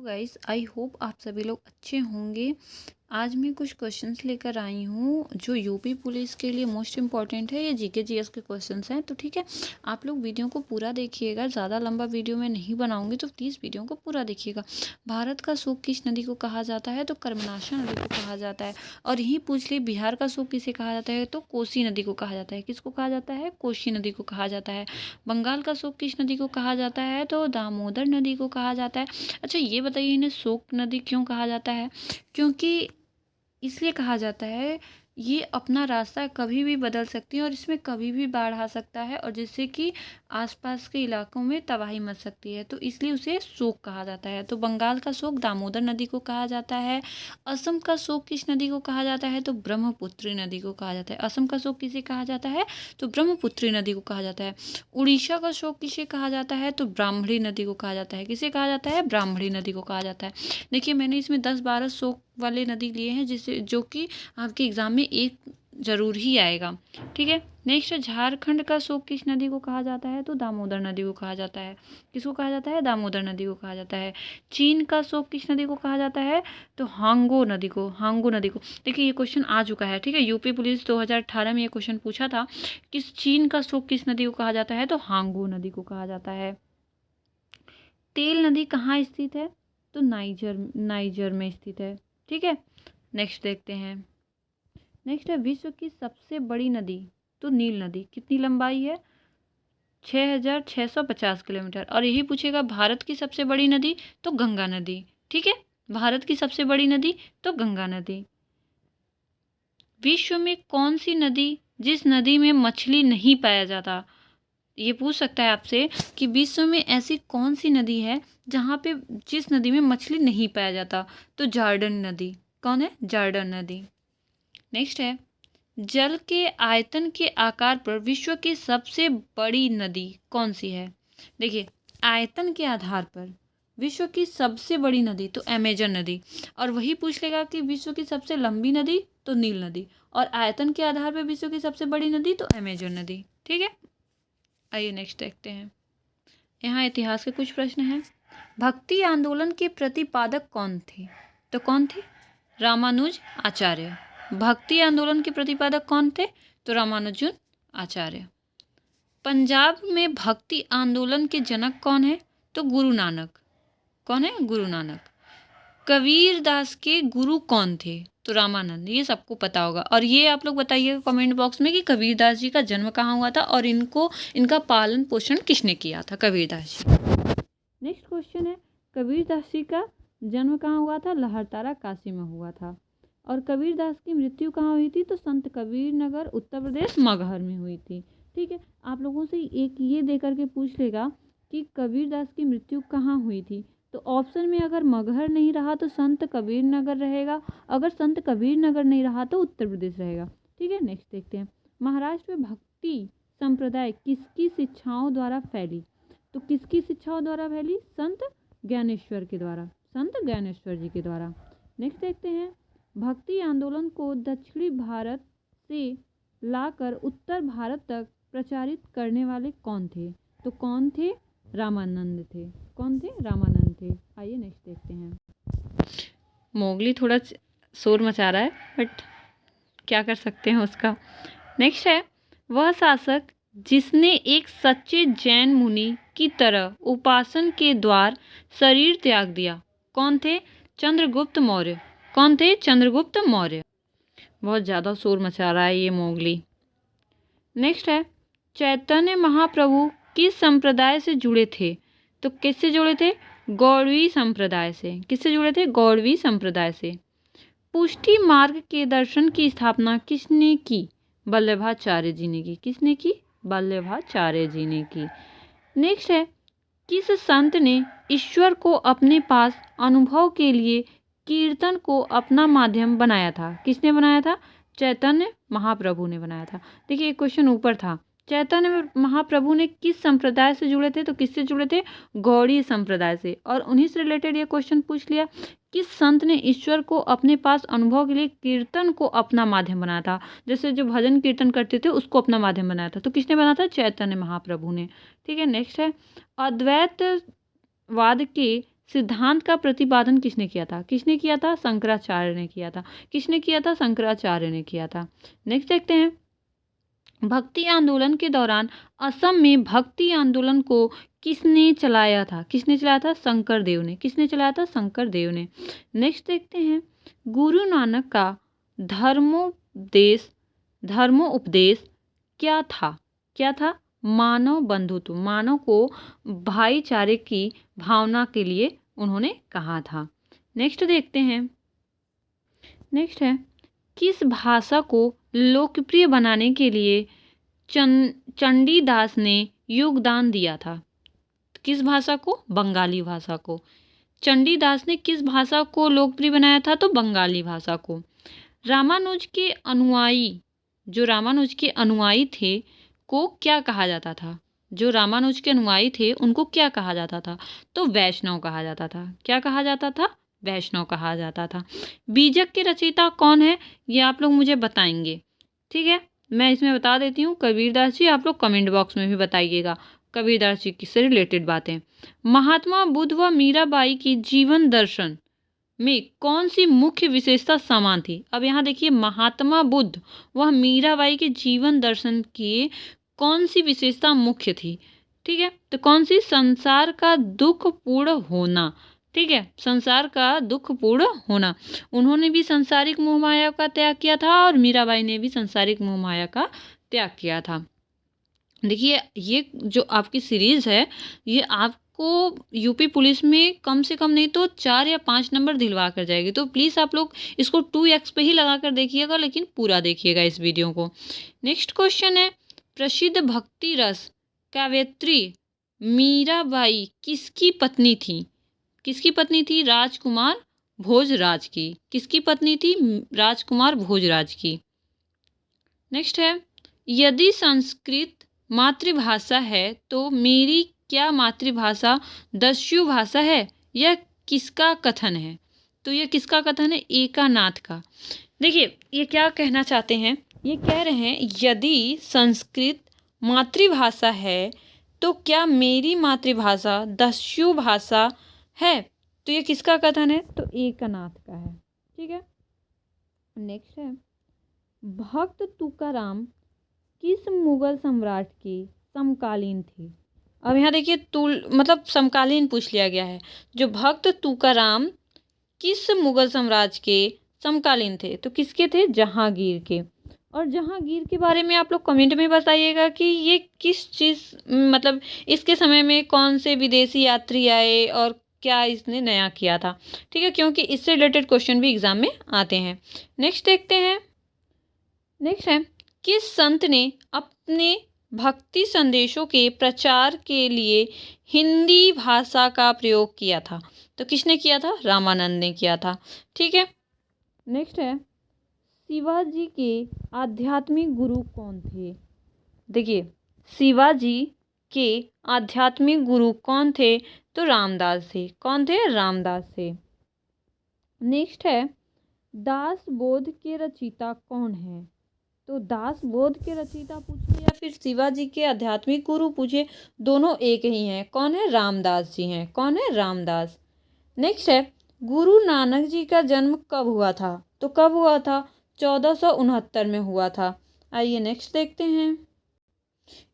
तो guys I hope आप सभी लोग अच्छे होंगे। आज मैं कुछ क्वेश्चंस लेकर आई हूँ जो यूपी पुलिस के लिए मोस्ट इम्पॉर्टेंट है। ये जीके जीएस के क्वेश्चंस हैं, तो ठीक है, आप लोग वीडियो को पूरा देखिएगा। ज़्यादा लंबा वीडियो मैं नहीं बनाऊंगी, तो प्लीज़ वीडियो को पूरा देखिएगा। भारत का शोक किस नदी को कहा जाता है? तो कर्मनाशा नदी को कहा जाता है। और यही पूछ लिए बिहार का शोक किसे कहा जाता है? तो कोसी नदी को कहा जाता है। किसको कहा जाता है? कोसी नदी को कहा जाता है। बंगाल का शोक किस नदी को कहा जाता है? तो दामोदर नदी को कहा जाता है। अच्छा ये बताइए, इन्हें शोक नदी क्यों कहा जाता है? क्योंकि इसलिए कहा जाता है, ये अपना रास्ता कभी भी बदल सकती है और इसमें कभी भी बाढ़ आ सकता है, और जिससे कि आसपास के इलाकों में तबाही मच सकती है, तो इसलिए उसे शोक कहा जाता है। तो बंगाल का शोक दामोदर नदी को कहा जाता है। असम का शोक किस नदी को कहा जाता है? तो ब्रह्मपुत्री नदी को कहा जाता है। असम का शोक किसे कहा जाता है? तो ब्रह्मपुत्री नदी को कहा जाता है। उड़ीसा का शोक किसे कहा जाता है? तो ब्राह्मणी नदी को कहा जाता है। किसे कहा जाता है? ब्राह्मणी नदी को कहा जाता है। देखिए, मैंने इसमें 10-12 शोक वाले नदी लिए हैं, जिससे जो कि आपके एग्जाम में एक जरूर ही आएगा। ठीक है, नेक्स्ट, झारखंड का शोक किस नदी को कहा जाता है? तो दामोदर नदी को कहा जाता है। किसको कहा जाता है? दामोदर नदी को कहा जाता है। चीन का शोक किस नदी को कहा जाता है? तो हांगो नदी को। हांगो नदी को, देखिए ये क्वेश्चन आ चुका है। ठीक है, यूपी पुलिस 2018 में ये क्वेश्चन पूछा था, किस चीन का शोक किस नदी को कहा जाता है? तो हांगो नदी को कहा जाता है। तेल नदी कहाँ स्थित है? तो नाइजर में स्थित है। ठीक है, नेक्स्ट देखते हैं। नेक्स्ट है विश्व की सबसे बड़ी नदी। तो नील नदी। कितनी लंबाई है? 6,650 किलोमीटर। और यही पूछेगा भारत की सबसे बड़ी नदी, तो गंगा नदी। ठीक है, भारत की सबसे बड़ी नदी तो गंगा नदी। विश्व में कौन सी नदी जिस नदी में मछली नहीं पाया जाता? ये पूछ सकता है आपसे कि विश्व में ऐसी कौन सी नदी है जहाँ पे जिस नदी में मछली नहीं पाया जाता? तो जॉर्डन नदी। कौन है? जॉर्डन नदी। नेक्स्ट है, जल के आयतन के आकार पर विश्व की सबसे बड़ी नदी कौन सी है? देखिए, आयतन के आधार पर विश्व की सबसे बड़ी नदी तो अमेजन नदी। और वही पूछ लेगा कि विश्व की सबसे लंबी नदी, तो नील नदी। और आयतन के आधार पर विश्व की सबसे बड़ी नदी तो अमेजन नदी। ठीक है, आइए नेक्स्ट देखते हैं। यहाँ इतिहास के कुछ प्रश्न हैं। भक्ति आंदोलन के प्रतिपादक कौन थे? तो कौन थे? रामानुज आचार्य। भक्ति आंदोलन के प्रतिपादक कौन थे? तो रामानुजन आचार्य। पंजाब में भक्ति आंदोलन के जनक कौन है? तो गुरु नानक। कौन है? गुरु नानक। कबीर दास के गुरु कौन थे? तो रामानंद। ये सबको पता होगा। और ये आप लोग बताइएगा कमेंट बॉक्स में कि कबीर दास जी का जन्म कहाँ हुआ था और इनका पालन पोषण किसने किया था? कबीर दास जी। नेक्स्ट क्वेश्चन है, कबीर दास जी का जन्म कहाँ हुआ था? लहरतारा काशी में हुआ था। और कबीर दास की मृत्यु कहाँ हुई थी? तो संत कबीर नगर उत्तर प्रदेश मगहर में हुई थी। ठीक है, आप लोगों से एक ये दे करके पूछ लेगा कि कबीर दास की मृत्यु कहाँ हुई थी, तो ऑप्शन में अगर मगहर नहीं रहा तो संत कबीर नगर रहेगा, अगर संत कबीर नगर नहीं रहा तो उत्तर प्रदेश रहेगा। ठीक है, नेक्स्ट देखते हैं। महाराष्ट्र में भक्ति संप्रदाय किसकी शिक्षाओं द्वारा फैली? तो किसकी शिक्षाओं द्वारा फैली? संत ज्ञानेश्वर के द्वारा। संत ज्ञानेश्वर जी के द्वारा। नेक्स्ट देखते हैं, भक्ति आंदोलन को दक्षिणी भारत से लाकर उत्तर भारत तक प्रचारित करने वाले कौन थे? तो कौन थे? रामानंद थे। कौन थे? रामानंद थे। आइए नेक्स्ट देखते हैं। मोगली थोड़ा शोर मचा रहा है, बट क्या कर सकते हैं उसका। नेक्स्ट है, वह शासक जिसने एक सच्चे जैन मुनि की तरह उपासन के द्वार शरीर त्याग दिया, कौन थे? चंद्रगुप्त मौर्य। कौन थे? चंद्रगुप्त मौर्य। बहुत ज़्यादा शोर मचा रहा है ये मोगली। नेक्स्ट है, चैतन्य महाप्रभु किस संप्रदाय से जुड़े थे? तो किससे जुड़े थे? गौड़वी संप्रदाय से। किससे जुड़े थे? गौड़वी संप्रदाय से। पुष्टि मार्ग के दर्शन की स्थापना किसने की? वल्लभाचार्य जी ने की। किसने की? वल्लभाचार्य जी ने की। नेक्स्ट है, किस संत ने ईश्वर को अपने पास अनुभव के लिए कीर्तन को अपना माध्यम बनाया था? किसने बनाया था? चैतन्य महाप्रभु ने बनाया था। देखिए, क्वेश्चन ऊपर था, चैतन्य महाप्रभु ने किस संप्रदाय से जुड़े थे? तो किससे जुड़े थे? गौड़ी संप्रदाय से। और उन्हीं से रिलेटेड ये क्वेश्चन पूछ लिया, किस संत ने ईश्वर को अपने पास अनुभव के लिए कीर्तन को अपना माध्यम बनाया था? जैसे जो भजन कीर्तन करते थे उसको अपना माध्यम बनाया था, तो किसने बनाया था? चैतन्य महाप्रभु ने। ठीक है, नेक्स्ट है, अद्वैतवाद के सिद्धांत का प्रतिपादन किसने किया था? किसने किया था? शंकराचार्य ने किया था। किसने किया था? शंकराचार्य ने किया था। नेक्स्ट देखते हैं, भक्ति आंदोलन के दौरान असम में भक्ति आंदोलन को किसने चलाया था? किसने चलाया था? शंकर देव ने। किसने चलाया था? शंकर देव ने। नेक्स्ट देखते हैं, गुरु नानक का धर्मोपदेश क्या था? क्या था? मानव बंधुत्व, मानव को भाईचारे की भावना के लिए उन्होंने कहा था। नेक्स्ट देखते हैं, नेक्स्ट है, किस भाषा को लोकप्रिय बनाने के लिए चंडीदास ने योगदान दिया था? किस भाषा को? बंगाली भाषा को। चंडीदास ने किस भाषा को लोकप्रिय बनाया था? तो बंगाली भाषा को। रामानुज के अनुयायी, जो रामानुज के अनुयायी थे को क्या कहा जाता था? जो रामानुज के अनुयायी थे उनको क्या कहा जाता था? तो वैष्णव कहा जाता था। क्या कहा जाता था? वैष्णव कहा जाता था। बीजक के रचयिता कौन है? ये आप लोग मुझे बताएंगे, ठीक है। मैं इसमें बता देती हूँ, कबीरदास जी। आप लोग कमेंट बॉक्स में भी बताइएगा कबीरदास जी से रिलेटेड बातें। महात्मा बुद्ध व मीराबाई की जीवन दर्शन में कौन सी मुख्य विशेषता समान थी? अब यहाँ देखिए, महात्मा बुद्ध व मीराबाई के जीवन दर्शन की कौन सी विशेषता मुख्य थी? ठीक है, तो कौन सी? संसार का दुख पूर्ण होना। ठीक है, संसार का दुख पूर्ण होना। उन्होंने भी सांसारिक मोह माया का त्याग किया था और मीराबाई ने भी सांसारिक मोह माया का त्याग किया था। देखिए, ये जो आपकी सीरीज है ये आपको यूपी पुलिस में कम से कम नहीं तो 4 या 5 नंबर दिलवा कर जाएगी। तो प्लीज़ आप लोग इसको 2x पे ही लगा कर देखिएगा, लेकिन पूरा देखिएगा इस वीडियो को। नेक्स्ट क्वेश्चन है, प्रसिद्ध भक्ति रस काव्यत्री मीराबाई किसकी पत्नी थी? किसकी पत्नी थी? राजकुमार भोजराज की। किसकी पत्नी थी? राजकुमार भोजराज की। नेक्स्ट है, यदि संस्कृत मातृभाषा है तो मेरी क्या मातृभाषा दस्यु भाषा है? यह किसका कथन है? तो यह किसका कथन है? एकानाथ का। देखिए, ये क्या कहना चाहते हैं? ये कह रहे हैं यदि संस्कृत मातृभाषा है तो क्या मेरी मातृभाषा दस्यु भाषा है? तो ये किसका कथन है? तो एकानाथ का है। ठीक है। नेक्स्ट है, भक्त तुकाराम किस मुगल सम्राट के समकालीन थे? अब यहाँ देखिए, मतलब समकालीन पूछ लिया गया है। जो भक्त तुकाराम किस मुगल साम्राज्य के समकालीन थे? तो किसके थे? जहांगीर के। और जहांगीर के बारे में आप लोग कमेंट में बताइएगा कि ये किस चीज़, मतलब इसके समय में कौन से विदेशी यात्री आए और क्या इसने नया किया था। ठीक है, क्योंकि इससे रिलेटेड क्वेश्चन भी एग्जाम में आते हैं। नेक्स्ट देखते हैं, नेक्स्ट है, किस संत ने अपने भक्ति संदेशों के प्रचार के लिए हिंदी भाषा का प्रयोग किया था? तो किसने किया था? रामानंद ने किया था। ठीक है। नेक्स्ट है, शिवाजी के आध्यात्मिक गुरु कौन थे? देखिए, शिवाजी के आध्यात्मिक गुरु कौन थे? तो रामदास थे। कौन थे? रामदास थे। नेक्स्ट है, दास बोध के रचयिता कौन है? तो दास बोध के रचयिता पूछे या फिर शिवाजी के आध्यात्मिक गुरु पूछे, दोनों एक ही हैं। कौन है? रामदास जी हैं। कौन है? रामदास। नेक्स्ट है, गुरु नानक जी का जन्म कब हुआ था? तो कब हुआ था? 1469 में हुआ था। आइए नेक्स्ट देखते हैं।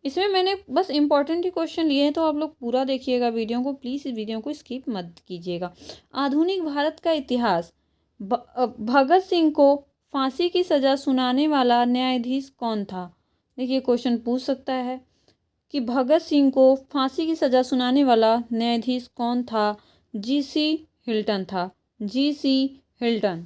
इसमें मैंने बस इंपॉर्टेंट ही क्वेश्चन लिए हैं, तो आप लोग पूरा देखिएगा वीडियो को, प्लीज़ इस वीडियो को स्किप मत कीजिएगा। आधुनिक भारत का इतिहास, भगत सिंह को फांसी की सज़ा सुनाने वाला न्यायाधीश कौन था? देखिए, क्वेश्चन पूछ सकता है कि भगत सिंह को फांसी की सज़ा सुनाने वाला न्यायाधीश कौन था? जी.सी. हिल्टन था। जी.सी. हिल्टन।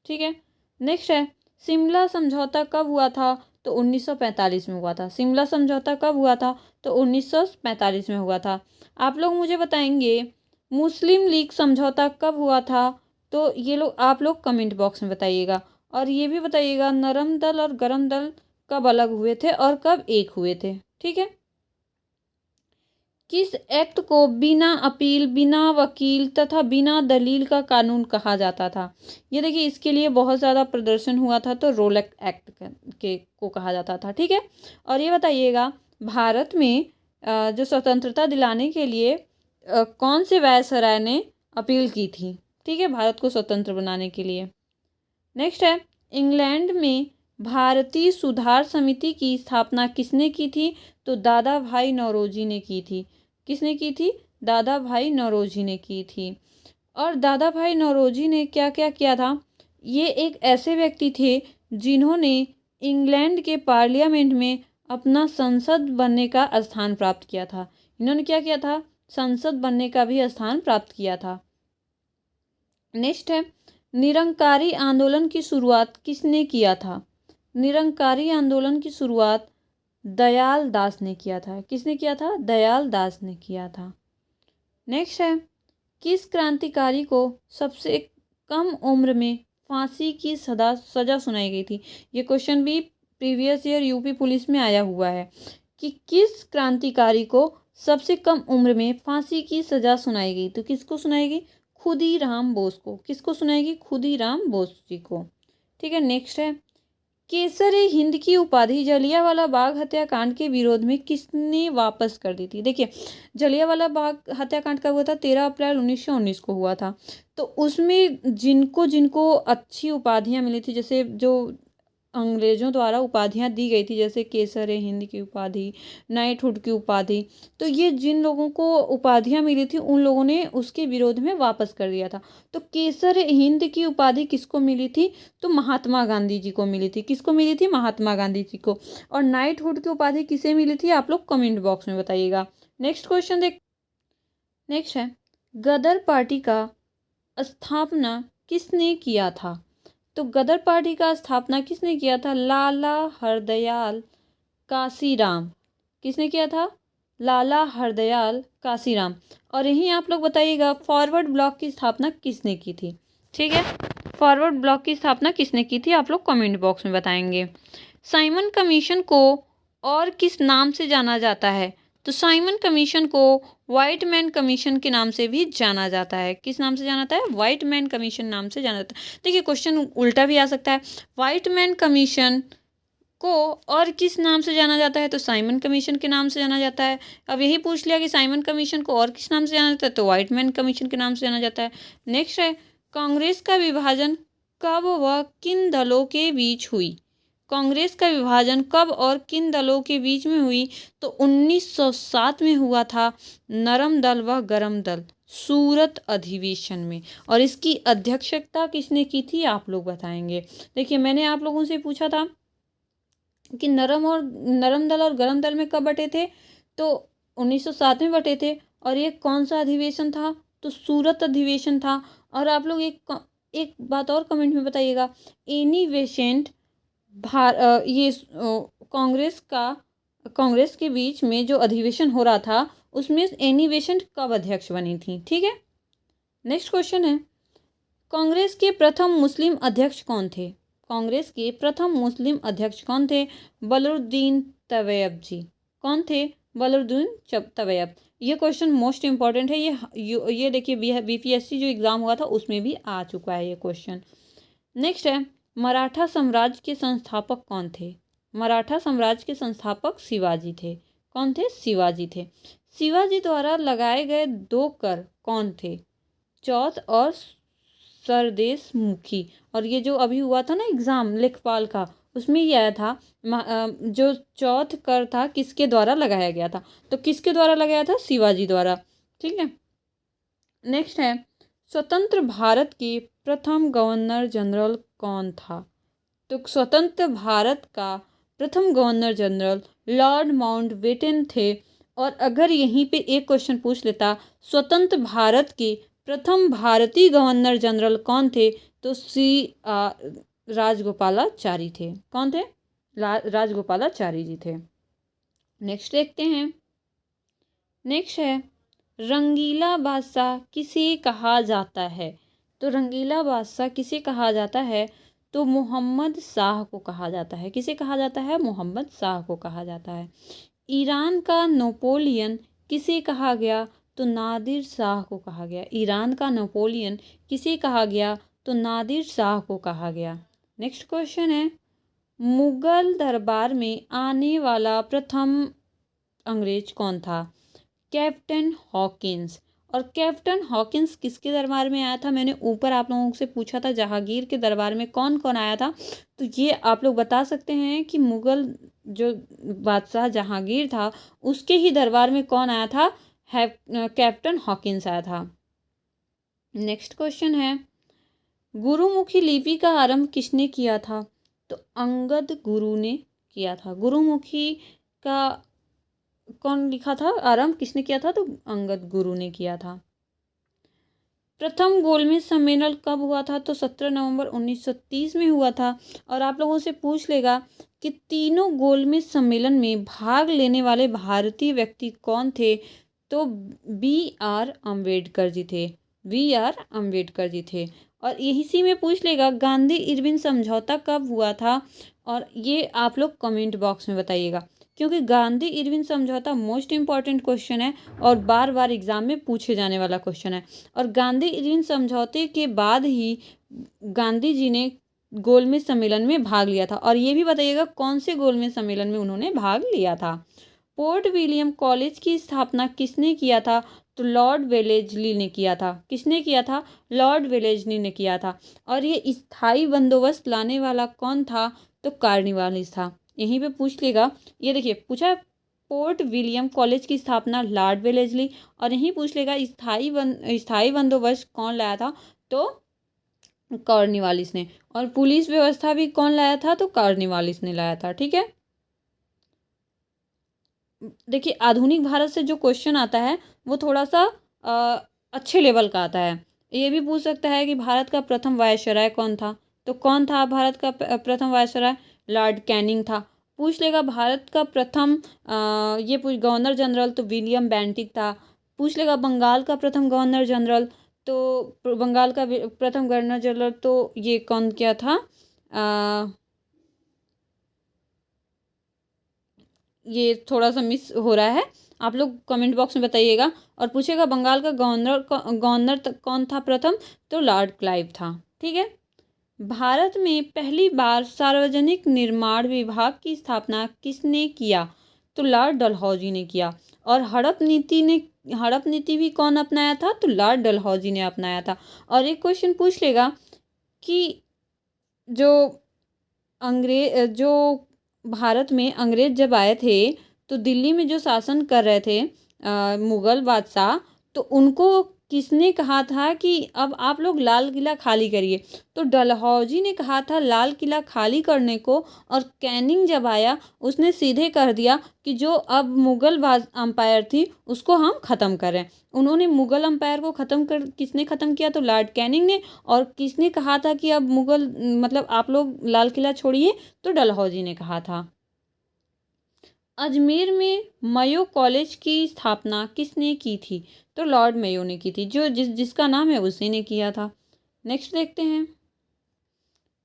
ठीक है। नेक्स्ट है, शिमला समझौता कब हुआ था? तो 1945 में हुआ था। शिमला समझौता कब हुआ था? तो 1945 में हुआ था। आप लोग मुझे बताएंगे मुस्लिम लीग समझौता कब हुआ था? तो ये लोग आप लोग कमेंट बॉक्स में बताइएगा। और ये भी बताइएगा नरम दल और गरम दल कब अलग हुए थे और कब एक हुए थे। ठीक है। किस एक्ट को बिना अपील, बिना वकील तथा बिना दलील का कानून कहा जाता था? ये देखिए, इसके लिए बहुत ज़्यादा प्रदर्शन हुआ था, तो रोलेट एक्ट को कहा जाता था। ठीक है। और ये बताइएगा, भारत में जो स्वतंत्रता दिलाने के लिए कौन से वायसराय ने अपील की थी, ठीक है, भारत को स्वतंत्र बनाने के लिए। नेक्स्ट है, इंग्लैंड में भारतीय सुधार समिति की स्थापना किसने की थी? तो दादा भाई नौरोजी ने की थी। किसने की थी? दादा भाई नौरोजी ने की थी। और दादा भाई नौरोजी ने क्या क्या किया था? ये एक ऐसे व्यक्ति थे जिन्होंने इंग्लैंड के पार्लियामेंट में अपना संसद बनने का स्थान प्राप्त किया था। इन्होंने क्या किया था? संसद बनने का भी स्थान प्राप्त किया था। नेक्स्ट है, निरंकारी आंदोलन की शुरुआत किसने किया था? निरंकारी आंदोलन की शुरुआत दयाल दास ने किया था। किसने किया था? दयाल दास ने किया था। नेक्स्ट है, किस क्रांतिकारी को सबसे कम उम्र में फांसी की सजा सुनाई गई थी? ये क्वेश्चन भी प्रीवियस ईयर यूपी पुलिस में आया हुआ है कि किस क्रांतिकारी को सबसे कम उम्र में फांसी की सजा सुनाई गई? तो किसको सुनाई गई? खुदीराम बोस को। किसको सुनाएगी? खुदीराम बोस जी को, ठीक है। नेक्स्ट है, केसर हिंद की उपाधि जलियांवाला बाग हत्याकांड के विरोध में किसने वापस कर दी थी? देखिए, जलियांवाला बाग हत्याकांड कब हुआ था? 13 अप्रैल 1919 को हुआ था। तो उसमें जिनको जिनको अच्छी उपाधियां मिली थी, जैसे जो अंग्रेजों द्वारा उपाधियां दी गई थी, जैसे केसर हिंद की उपाधि, नाइटहुड की उपाधि, तो ये जिन लोगों को उपाधियां मिली थी उन लोगों ने उसके विरोध में वापस कर दिया था। तो केसर हिंद की उपाधि किसको मिली थी? तो महात्मा गांधी जी को मिली थी। किसको मिली थी? महात्मा गांधी जी को। और नाइटहुड की उपाधि किसे मिली थी? आप लोग कमेंट बॉक्स में बताइएगा। नेक्स्ट क्वेश्चन देख। नेक्स्ट है, गदर पार्टी का स्थापना किसने किया था? तो गदर पार्टी का स्थापना किसने किया था? लाला हरदयाल काशीराम। किसने किया था? लाला हरदयाल काशीराम। और यहीं आप लोग बताइएगा, फॉरवर्ड ब्लॉक की स्थापना किसने की थी? ठीक है, फॉरवर्ड ब्लॉक की स्थापना किसने की थी? आप लोग कमेंट बॉक्स में बताएंगे। साइमन कमीशन को और किस नाम से जाना जाता है? तो साइमन कमीशन को व्हाइट मैन कमीशन के नाम से भी जाना जाता है। किस नाम से जाना जाता है? व्हाइट मैन कमीशन नाम से जाना जाता है। देखिए, क्वेश्चन उल्टा भी आ सकता है। व्हाइट मैन कमीशन को और किस नाम से जाना जाता है? तो साइमन कमीशन के नाम से जाना जाता है। अब यही पूछ लिया कि साइमन कमीशन को और किस नाम से जाना जाता है? तो व्हाइट मैन कमीशन के नाम से जाना जाता है। नेक्स्ट है, कांग्रेस का विभाजन कब व किन दलों के बीच हुई? कांग्रेस का विभाजन कब और किन दलों के बीच में हुई? तो 1907 में हुआ था, नरम दल व गरम दल, सूरत अधिवेशन में। और इसकी अध्यक्षता किसने की थी? आप लोग बताएंगे। देखिए, मैंने आप लोगों से पूछा था कि नरम दल और गरम दल में कब बटे थे? तो 1907 में बटे थे। और ये कौन सा अधिवेशन था? तो सूरत अधिवेशन था। और आप लोग एक बात और कमेंट में बताइएगा, एनी बेसेंट कांग्रेस के बीच में जो अधिवेशन हो रहा था उसमें एनी बेसेंट कब अध्यक्ष बनी थी? ठीक है। नेक्स्ट क्वेश्चन है, कांग्रेस के प्रथम मुस्लिम अध्यक्ष कौन थे? कांग्रेस के प्रथम मुस्लिम अध्यक्ष कौन थे? बलरुद्दीन तवैयब जी। कौन थे? बलरुद्दीन तवैयब। ये क्वेश्चन मोस्ट इंपॉर्टेंट है। ये देखिए, बीपीएससी जो एग्ज़ाम हुआ था उसमें भी आ चुका है ये क्वेश्चन। नेक्स्ट है, मराठा साम्राज्य के संस्थापक कौन थे? मराठा साम्राज्य के संस्थापक शिवाजी थे। कौन थे? शिवाजी थे। शिवाजी द्वारा लगाए गए 2 कर कौन थे? चौथ और सरदेश मुखी। और ये जो अभी हुआ था ना एग्ज़ाम लेखपाल का, उसमें ये आया था, जो चौथ कर था किसके द्वारा लगाया गया था? तो किसके द्वारा लगाया था? शिवाजी द्वारा। ठीक है। नेक्स्ट है, स्वतंत्र भारत के प्रथम गवर्नर जनरल कौन था? तो स्वतंत्र भारत का प्रथम गवर्नर जनरल लॉर्ड माउंटबेटन थे। और अगर यहीं पे एक क्वेश्चन पूछ लेता, स्वतंत्र भारत के प्रथम भारतीय गवर्नर जनरल कौन थे? तो राजगोपालाचारी थे। कौन थे? राजगोपालाचारी जी थे। नेक्स्ट देखते हैं। नेक्स्ट है, रंगीला बादशाह किसे कहा जाता है? तो रंगीला बादशाह किसे कहा जाता है? तो मोहम्मद शाह को कहा जाता है। किसे कहा जाता है? मोहम्मद शाह को कहा जाता है। ईरान का नेपोलियन किसे कहा गया? तो नादिर शाह को कहा गया। ईरान का नेपोलियन किसे कहा गया? तो नादिर शाह को कहा गया। नेक्स्ट क्वेश्चन है, मुगल दरबार में आने वाला प्रथम अंग्रेज कौन था? Captain Hawkins. और कैप्टन हॉकिंस किसके दरबार में आया था? मैंने ऊपर आप लोगों से पूछा था जहांगीर के दरबार में कौन कौन आया था, तो ये आप लोग बता सकते हैं कि मुगल जो बादशाह जहांगीर था उसके ही दरबार में कौन आया था? कैप्टन हॉकिंस आया था। नेक्स्ट क्वेश्चन है, गुरुमुखी लिपि का आरंभ किसने किया था? तो अंगद गुरु ने किया था। गुरुमुखी का कौन लिखा था, आरंभ किसने किया था? तो अंगद गुरु ने किया था। प्रथम गोलमेज सम्मेलन कब हुआ था? तो 17 नवंबर 1930 में हुआ था। और आप लोगों से पूछ लेगा कि तीनों गोलमेज सम्मेलन में भाग लेने वाले भारतीय व्यक्ति कौन थे? तो B.R. अम्बेडकर जी थे। B.R. अम्बेडकर जी थे। और इसी में पूछ लेगा गांधी इरविन समझौता कब हुआ था? और ये आप लोग कमेंट बॉक्स में बताइएगा, क्योंकि गांधी इरविन समझौता मोस्ट इम्पॉर्टेंट क्वेश्चन है और बार बार एग्जाम में पूछे जाने वाला क्वेश्चन है। और गांधी इरविन समझौते के बाद ही गांधी जी ने गोलमेज सम्मेलन में भाग लिया था। और ये भी बताइएगा कौन से गोलमेज सम्मेलन में उन्होंने भाग लिया था। पोर्ट विलियम कॉलेज की स्थापना किसने किया था? तो लॉर्ड वेलेस्ली ने किया था। किसने किया था? लॉर्ड वेलेस्ली ने किया था। और ये स्थायी बंदोबस्त लाने वाला कौन था? तो कार्निवालिस था। यहीं पे पूछ लेगा, ये देखिए पूछा है पोर्ट विलियम कॉलेज की स्थापना लॉर्ड वेलेस्ली, और यहीं पूछ लेगा स्थायी बंदोबस्त कौन लाया था? तो कॉर्निवालिस ने। और पुलिस व्यवस्था भी कौन लाया था? तो कॉर्निवालिस ने लाया था। ठीक है, देखिए आधुनिक भारत से जो क्वेश्चन आता है वो थोड़ा सा अच्छे लेवल का आता है। ये भी पूछ सकता है कि भारत का प्रथम वायसराय कौन था? तो कौन था भारत का प्रथम वायसराय? लॉर्ड कैनिंग था। पूछ लेगा भारत का प्रथम ये पूछ गवर्नर जनरल, तो विलियम बेंटिक था। पूछ लेगा बंगाल का प्रथम गवर्नर जनरल, तो बंगाल का प्रथम गवर्नर जनरल तो ये कौन क्या था? ये थोड़ा सा मिस हो रहा है, आप लोग कमेंट बॉक्स में बताइएगा। और पूछेगा बंगाल का गवर्नर कौन था प्रथम? तो लॉर्ड क्लाइव था। ठीक है, भारत में पहली बार सार्वजनिक निर्माण विभाग की स्थापना किसने किया? तो लॉर्ड डलहौजी ने किया। और हड़प नीति भी कौन अपनाया था? तो लॉर्ड डलहौजी ने अपनाया था। और एक क्वेश्चन पूछ लेगा कि जो भारत में अंग्रेज जब आए थे तो दिल्ली में जो शासन कर रहे थे मुगल बादशाह, तो उनको किसने कहा था कि अब आप लोग लाल किला खाली करिए? तो डलहौजी ने कहा था लाल किला खाली करने को। और कैनिंग जब आया उसने सीधे कह दिया कि जो अब मुगल अंपायर थी उसको हम ख़त्म करें। उन्होंने मुगल अंपायर को किसने ख़त्म किया? तो लॉर्ड कैनिंग ने। और किसने कहा था कि अब मुगल मतलब आप लोग लाल किला छोड़िए? तो डलहौजी ने कहा था। अजमेर में मयो कॉलेज की स्थापना किसने की थी? तो लॉर्ड मेयो ने की थी। जिसका नाम है उसी ने किया था। नेक्स्ट देखते हैं।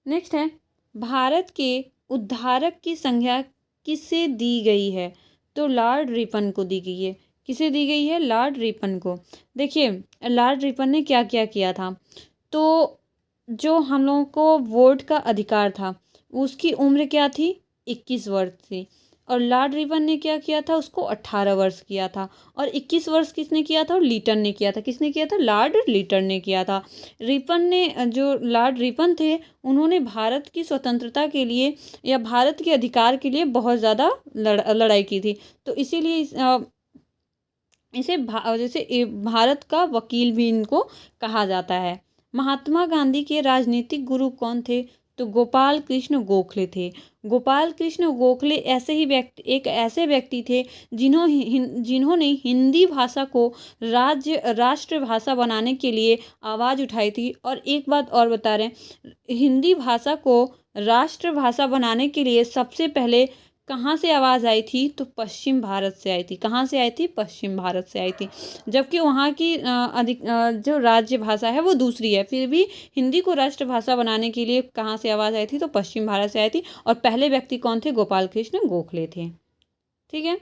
नेक्स्ट है, भारत के उद्धारक की संज्ञा किसे दी गई है? तो लॉर्ड रिपन को दी गई है। किसे दी गई है? लॉर्ड रिपन को। देखिए लॉर्ड रिपन ने क्या क्या किया था। तो जो हम लोगों को वोट का अधिकार था उसकी उम्र क्या थी? 21 वर्ष थी। और लॉर्ड रिपन ने क्या किया था? उसको 18 वर्ष किया था। और 21 वर्ष किसने किया था? लिटन ने किया था। किसने किया था? लॉर्ड लिटन ने किया था। जो लॉर्ड रिपन थे उन्होंने भारत की स्वतंत्रता के लिए या भारत के अधिकार के लिए बहुत ज़्यादा लड़ाई की थी। तो इसीलिए जैसे भारत का वकील भी इनको कहा जाता है। महात्मा गांधी के राजनीतिक गुरु कौन थे? तो गोपाल कृष्ण गोखले थे। गोपाल कृष्ण गोखले एक ऐसे व्यक्ति थे जिन्होंने हिंदी भाषा को राष्ट्र भाषा बनाने के लिए आवाज़ उठाई थी। और एक बात और बता रहे हैं, हिंदी भाषा को राष्ट्र भाषा बनाने के लिए सबसे पहले कहाँ से आवाज़ आई थी? तो पश्चिम भारत से आई थी। कहाँ से आई थी? पश्चिम भारत से आई थी। जबकि वहाँ की जो राज्य भाषा है वो दूसरी है, फिर भी हिंदी को राष्ट्रभाषा बनाने के लिए कहाँ से आवाज़ आई थी? तो पश्चिम भारत से आई थी। और पहले व्यक्ति कौन थे? गोपाल कृष्ण गोखले थे। ठीक है,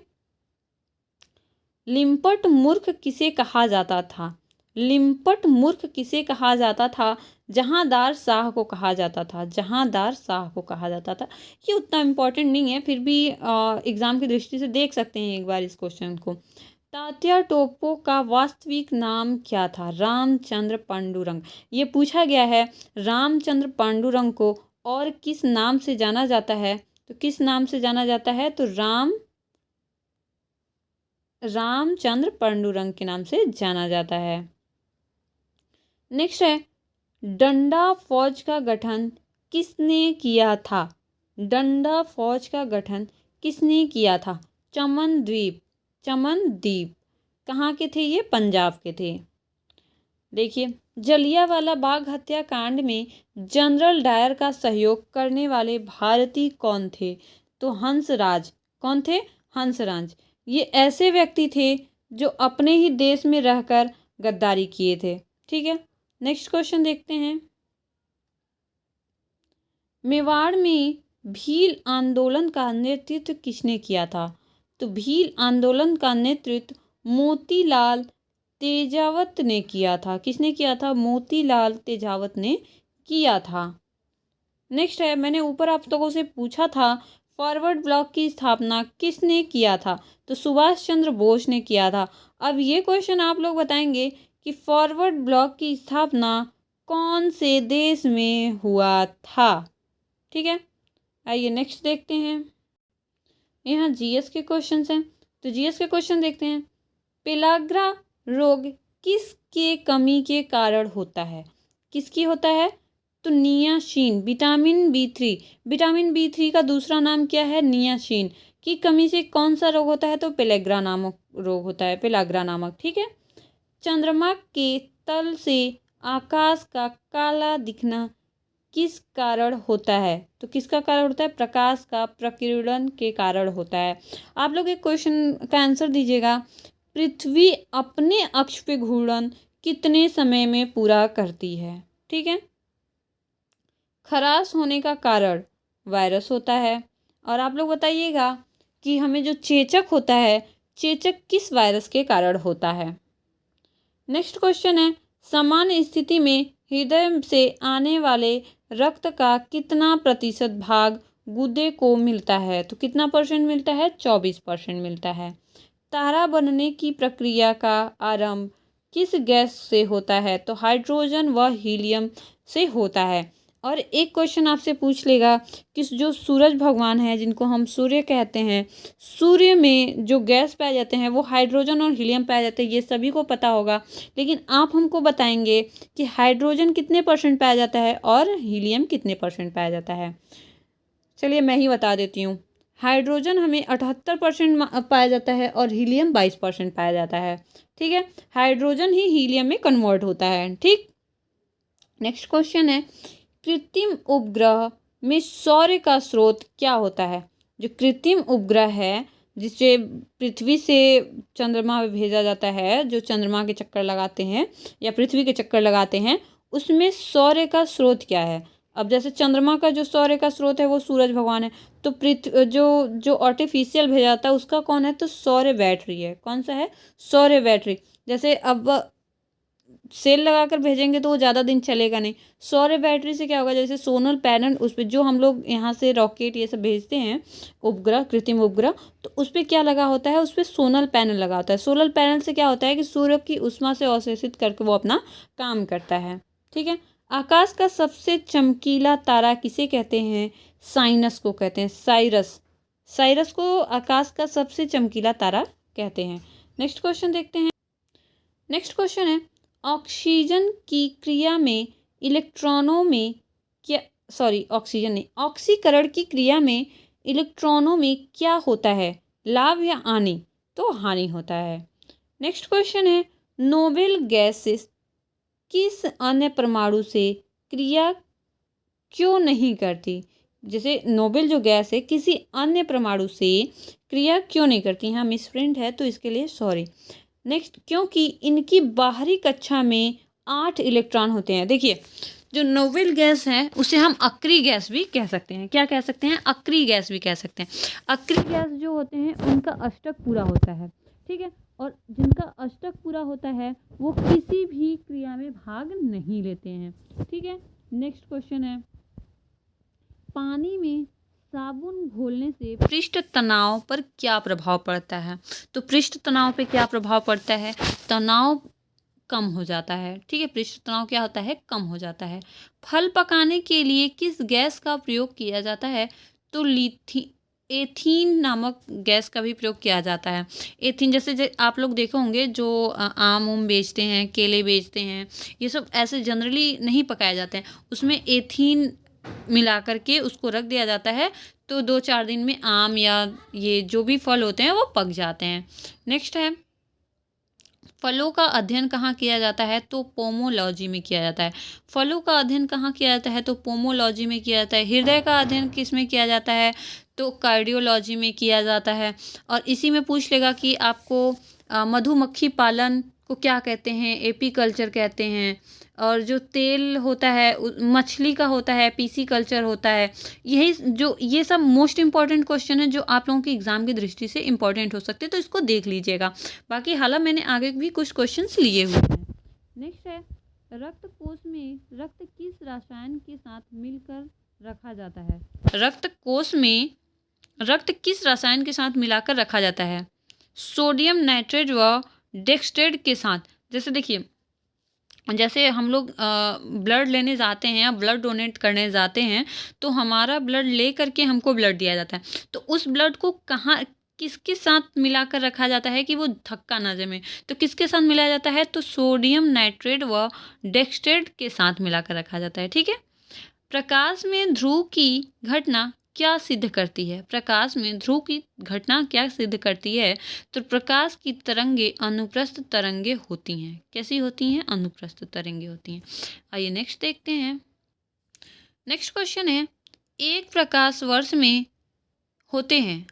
लिम्पट मूर्ख किसे कहा जाता था? लिम्पट मूर्ख किसे कहा जाता था? जहांदार शाह को कहा जाता था। जहांदार शाह को कहा जाता था। ये उतना इम्पोर्टेंट नहीं है, फिर भी एग्ज़ाम की दृष्टि से देख सकते हैं एक बार इस क्वेश्चन को। तात्या टोपे का वास्तविक नाम क्या था? रामचंद्र पांडुरंग। ये पूछा गया है रामचंद्र पांडुरंग को और किस नाम से जाना जाता है? तो किस नाम से जाना जाता है? तो रामचंद्र पांडुरंग के नाम से जाना जाता है। नेक्स्ट है, डंडा फौज का गठन किसने किया था? डंडा फौज का गठन किसने किया था? चमनद्वीप। चमनद्वीप कहाँ के थे? ये पंजाब के थे। देखिए, जलियांवाला बाग हत्याकांड में जनरल डायर का सहयोग करने वाले भारतीय कौन थे? तो हंसराज। कौन थे? हंसराज। ये ऐसे व्यक्ति थे जो अपने ही देश में रहकर गद्दारी किए थे। ठीक है, नेक्स्ट क्वेश्चन देखते हैं। मेवाड़ में भील आंदोलन का नेतृत्व किसने किया था? तो भील आंदोलन का नेतृत्व मोतीलाल तेजावत ने किया था। किसने किया था? मोतीलाल तेजावत ने किया था। नेक्स्ट है, मैंने ऊपर आप लोगों से पूछा था फॉरवर्ड ब्लॉक की स्थापना किसने किया था? तो सुभाष चंद्र बोस ने किया था। अब ये क्वेश्चन आप लोग बताएंगे कि फॉरवर्ड ब्लॉक की स्थापना कौन से देश में हुआ था? ठीक है, आइए नेक्स्ट देखते हैं। यहाँ जीएस के क्वेश्चन हैं, तो जीएस के क्वेश्चन देखते हैं। पेलाग्रा रोग किसके कमी के कारण होता है? किसकी होता है? तो niacin, vitamin B3. Vitamin B3 का दूसरा नाम क्या है? नियासिन की कमी से कौन सा रोग होता है? तो पेलाग्रा नामक रोग होता है, पेलाग्रा नामक। ठीक है, चंद्रमा के तल से आकाश का काला दिखना किस कारण होता है? तो किसका कारण होता है? प्रकाश का प्रकीर्णन के कारण होता है। आप लोग एक क्वेश्चन का आंसर दीजिएगा। पृथ्वी अपने अक्ष पे घूर्णन कितने समय में पूरा करती है? ठीक है, खराश होने का कारण वायरस होता है। और आप लोग बताइएगा कि हमें जो चेचक होता है, चेचक किस वायरस के कारण होता है? नेक्स्ट क्वेश्चन है, सामान्य स्थिति में हृदय से आने वाले रक्त का कितना प्रतिशत भाग गुर्दे को मिलता है? तो कितना परसेंट मिलता है? 24% मिलता है। तारा बनने की प्रक्रिया का आरंभ किस गैस से होता है? तो हाइड्रोजन व हीलियम से होता है। और एक क्वेश्चन आपसे पूछ लेगा कि जो सूरज भगवान है, जिनको हम सूर्य कहते हैं, सूर्य में जो गैस पाए जाते हैं वो हाइड्रोजन और हीलियम पाए जाते हैं। ये सभी को पता होगा, लेकिन आप हमको बताएंगे कि हाइड्रोजन कितने परसेंट पाया जाता है और हीलियम कितने परसेंट पाया जाता है। चलिए मैं ही बता देती हूँ। हाइड्रोजन हमें 78% पाया जाता है और हीलियम 22% पाया जाता है। ठीक है, हाइड्रोजन ही हीलियम में कन्वर्ट होता है। ठीक, नेक्स्ट क्वेश्चन है, कृत्रिम उपग्रह में सौर्य का स्रोत क्या होता है? जो कृत्रिम उपग्रह है, जिसे पृथ्वी से चंद्रमा में भेजा जाता है, जो चंद्रमा के चक्कर लगाते हैं या पृथ्वी के चक्कर लगाते हैं, उसमें सौर्य का स्रोत क्या है? अब जैसे चंद्रमा का जो सौर्य का स्रोत है वो सूरज भगवान है, तो पृथ्वी जो आर्टिफिशियल भेजा जाता है उसका कौन है? तो सौर्य बैटरी है। कौन सा है? सौर्य बैटरी। जैसे अब सेल लगाकर भेजेंगे तो वो ज़्यादा दिन चलेगा नहीं। सौर्य बैटरी से क्या होगा? जैसे सोलर पैनल, उस पर जो हम लोग यहाँ से रॉकेट ये सब भेजते हैं, उपग्रह, कृत्रिम उपग्रह, तो उस पर क्या लगा होता है? उस पर सोलर पैनल लगा होता है। सोलर पैनल से क्या होता है कि सूर्य की ऊष्मा से अवशोषित करके वो अपना काम करता है। ठीक है, आकाश का सबसे चमकीला तारा किसे कहते हैं? साइनस को कहते हैं। साइरस, साइरस को आकाश का सबसे चमकीला तारा कहते हैं। नेक्स्ट क्वेश्चन देखते हैं। नेक्स्ट क्वेश्चन है, ऑक्सीजन की क्रिया में इलेक्ट्रॉनों में क्या, ऑक्सीजन नहीं, ऑक्सीकरण की क्रिया में इलेक्ट्रॉनों में क्या होता है? लाभ या हानि? तो हानि होता है। नेक्स्ट क्वेश्चन है, नोबेल गैसेस किस अन्य परमाणु से क्रिया क्यों नहीं करती? जैसे नोबेल जो गैस है किसी अन्य परमाणु से क्रिया क्यों नहीं करती? यहाँ मिसप्रिंट है तो इसके लिए सॉरी। नेक्स्ट, क्योंकि इनकी बाहरी कक्षा में 8 इलेक्ट्रॉन होते हैं। देखिए, जो नोबेल गैस है उसे हम अक्री गैस भी कह सकते हैं। क्या कह सकते हैं? अक्री गैस भी कह सकते हैं। अक्री गैस जो होते हैं उनका अष्टक पूरा होता है। ठीक है, और जिनका अष्टक पूरा होता है वो किसी भी क्रिया में भाग नहीं लेते हैं। ठीक है, नेक्स्ट क्वेश्चन है, पानी में साबुन घोलने से पृष्ठ तनाव पर क्या प्रभाव पड़ता है? तो पृष्ठ तनाव पे क्या प्रभाव पड़ता है? तनाव कम हो जाता है। ठीक है, पृष्ठ तनाव क्या होता है? कम हो जाता है। फल पकाने के लिए किस गैस का प्रयोग किया जाता है? तो एथीन नामक गैस का भी प्रयोग किया जाता है। एथीन जैसे आप लोग देखे होंगे जो आम उम बेचते हैं, केले बेचते हैं, ये सब ऐसे जनरली नहीं पकाए जाते हैं। उसमें एथीन मिला करके उसको रख दिया जाता है, तो 2-4 दिन में आम या ये जो भी फल होते हैं वो पक जाते हैं। नेक्स्ट है, फलों का अध्ययन कहाँ किया जाता है? तो पोमोलॉजी में किया जाता है। फलों का अध्ययन कहाँ किया जाता है? तो पोमोलॉजी में किया जाता है। हृदय का अध्ययन किस में किया जाता है? तो कार्डियोलॉजी में किया जाता है। और इसी में पूछ लेगा कि आपको मधुमक्खी पालन को क्या कहते हैं? एपीकल्चर कहते हैं। और जो तेल होता है मछली का होता है पीसी कल्चर होता है। यही जो ये सब मोस्ट इम्पॉर्टेंट क्वेश्चन है जो आप लोगों के एग्जाम की दृष्टि से इम्पॉर्टेंट हो सकते हैं, तो इसको देख लीजिएगा। बाकी हालांकि मैंने आगे भी कुछ क्वेश्चंस लिए हुए हैं। नेक्स्ट है, रक्त कोश में रक्त किस रसायन के साथ मिलकर रखा जाता है? रक्त कोश में रक्त किस रसायन के साथ मिलाकर रखा जाता है? सोडियम नाइट्रेट व डेक्सट्रेट के साथ। जैसे देखिए, जैसे हम लोग ब्लड लेने जाते हैं या ब्लड डोनेट करने जाते हैं, तो हमारा ब्लड ले करके हमको ब्लड दिया जाता है, तो उस ब्लड को कहाँ किसके साथ मिलाकर रखा जाता है कि वो धक्का ना जमे? तो किसके साथ मिलाया जाता है? तो सोडियम नाइट्रेट व डेक्सट्रेट के साथ मिलाकर रखा जाता है। ठीक है। प्रकाश में ध्रुव की घटना क्या सिद्ध करती है? प्रकाश में ध्रुव की घटना क्या सिद्ध करती है? तो प्रकाश की तरंगे अनुप्रस्थ तरंगे होती हैं। कैसी होती हैं? अनुप्रस्थ तरंगे होती हैं। आइए नेक्स्ट देखते हैं। नेक्स्ट क्वेश्चन है, एक प्रकाश वर्ष में होते हैं